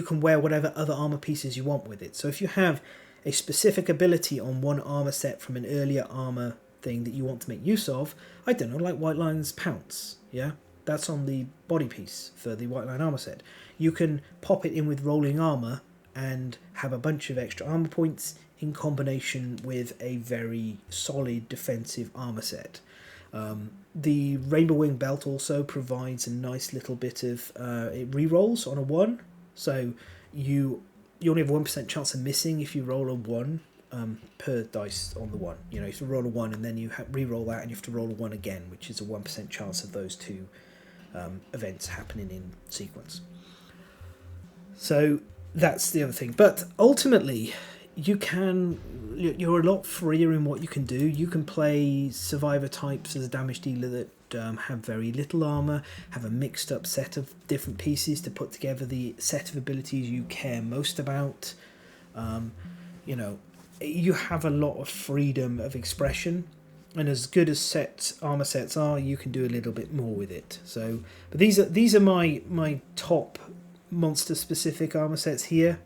A: wear whatever other armor pieces you want with it. So if you have a specific ability on one armor set from an earlier armor thing that you want to make use of, I don't know, like White Lion's Pounce, yeah? That's on the body piece for the White Lion armor set. You can pop it in with Rolling armor and have a bunch of extra armor points in combination with a very solid defensive armor set. The Rainbow Wing belt also provides a nice little bit of it rerolls on a 1 So you only have 1% chance of missing if you roll a 1 per dice on the 1. You know, if you roll a 1 and then you re-roll that and you have to roll a 1 again, which is a 1% chance of those two events happening in sequence. So that's the other thing. But ultimately, you're a lot freer in what you can do. You can play survivor types as a damage dealer that have very little armor, have a mixed up set of different pieces to put together the set of abilities you care most about. You know, you have a lot of freedom of expression, and as good as armor sets are, you can do a little bit more with it. So, but these are my top monster specific armor sets here: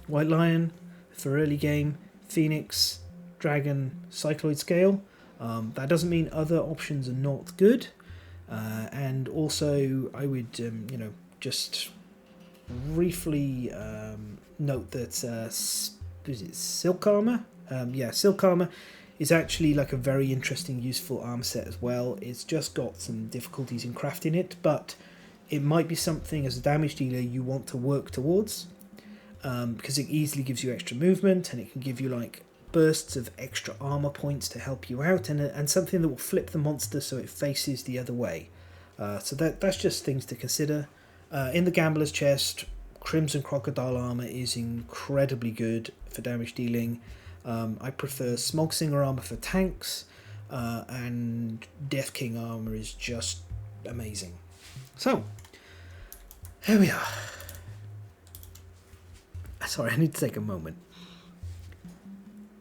A: White Lion for early game, Phoenix, Dragon, Cycloid Scale. That doesn't mean other options are not good. And also, I would just briefly note that is it Silk Armor? Silk Armor is actually like a very interesting, useful armor set as well. It's just got some difficulties in crafting it, but it might be something as a damage dealer you want to work towards, because it easily gives you extra movement, and it can give you like bursts of extra armor points to help you out, and something that will flip the monster so it faces the other way. So that's just things to consider. In the Gambler's Chest, Crimson Crocodile armor is incredibly good for damage dealing. I prefer Smogsinger armor for tanks, and Death King armor is just amazing. So, here we are. Sorry, I need to take a moment.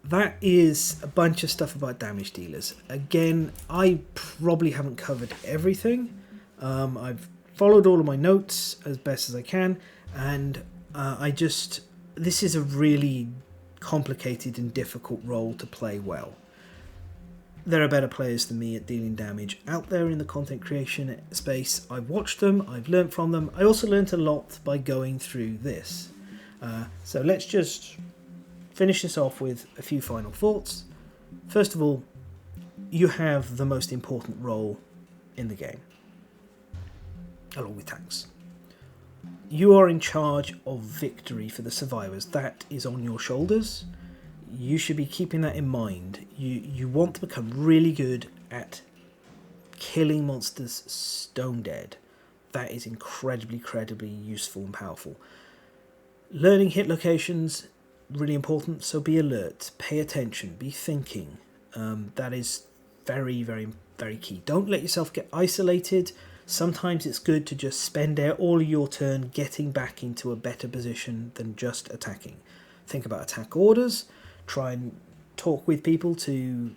A: That is a bunch of stuff about damage dealers. Again, I probably haven't covered everything. I've followed all of my notes as best as I can, and this is a really complicated and difficult role to play well. There are better players than me at dealing damage out there in the content creation space. I've watched them, I've learnt from them. I also learnt a lot by going through this. So let's just finish this off with a few final thoughts. First of all, you have the most important role in the game, along with tanks. You are in charge of victory for the survivors. That is on your shoulders. You should be keeping that in mind. You want to become really good at killing monsters stone dead. That is incredibly useful and powerful. Learning hit locations, really important, so be alert, pay attention, be thinking. That is very key. Don't let yourself get isolated. Sometimes it's good to just spend all of your turn getting back into a better position than just attacking. Think about attack orders, try and talk with people to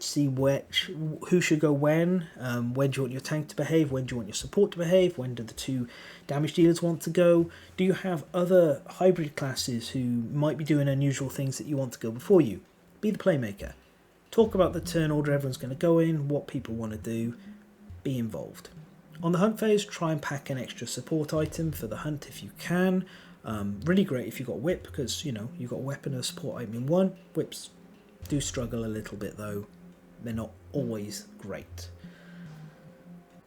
A: see who should go when do you want your tank to behave, when do you want your support to behave, when do the two damage dealers want to go, do you have other hybrid classes who might be doing unusual things that you want to go before you. Be the playmaker. Talk about the turn order everyone's going to go in, what people want to do, be involved. On the hunt phase, try and pack an extra support item for the hunt if you can. Really great if you've got whip, because you've got a weapon and a support item in one. Whips do struggle a little bit though. They're not always great.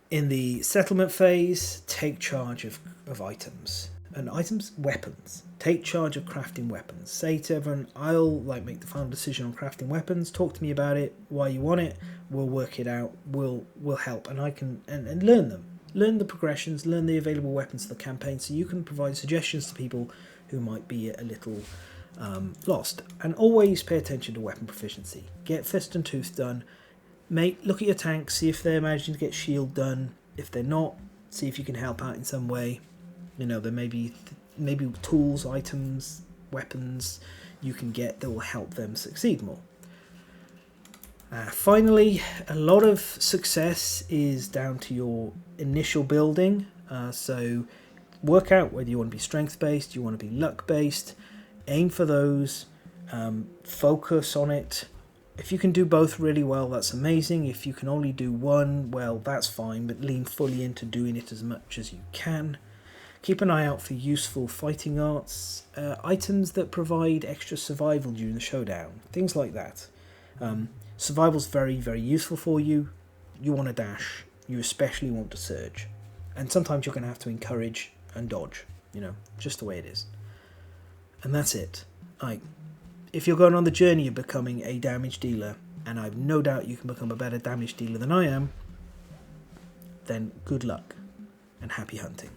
A: In the settlement phase, take charge of items. And weapons. Take charge of crafting weapons. Say to everyone, I'll make the final decision on crafting weapons. Talk to me about it, why you want it. We'll work it out. We'll help, and I can and learn them. Learn the progressions. Learn the available weapons for the campaign, so you can provide suggestions to people who might be a little lost. And always pay attention to weapon proficiency. Get Fist and Tooth done. Look at your tanks. See if they're managing to get shield done. If they're not, see if you can help out in some way. There may be tools, items, weapons you can get that will help them succeed more. Finally, a lot of success is down to your initial building. So work out whether you want to be strength-based, you want to be luck-based. Aim for those. Focus on it. If you can do both really well, that's amazing. If you can only do one, well, that's fine, but lean fully into doing it as much as you can. Keep an eye out for useful fighting arts, items that provide extra survival during the showdown, things like that. Survival's very useful for you. You want to dash, you especially want to surge. And sometimes you're going to have to encourage and dodge. You know, just the way it is. And that's it. If you're going on the journey of becoming a damage dealer, and I've no doubt you can become a better damage dealer than I am, then good luck and happy hunting.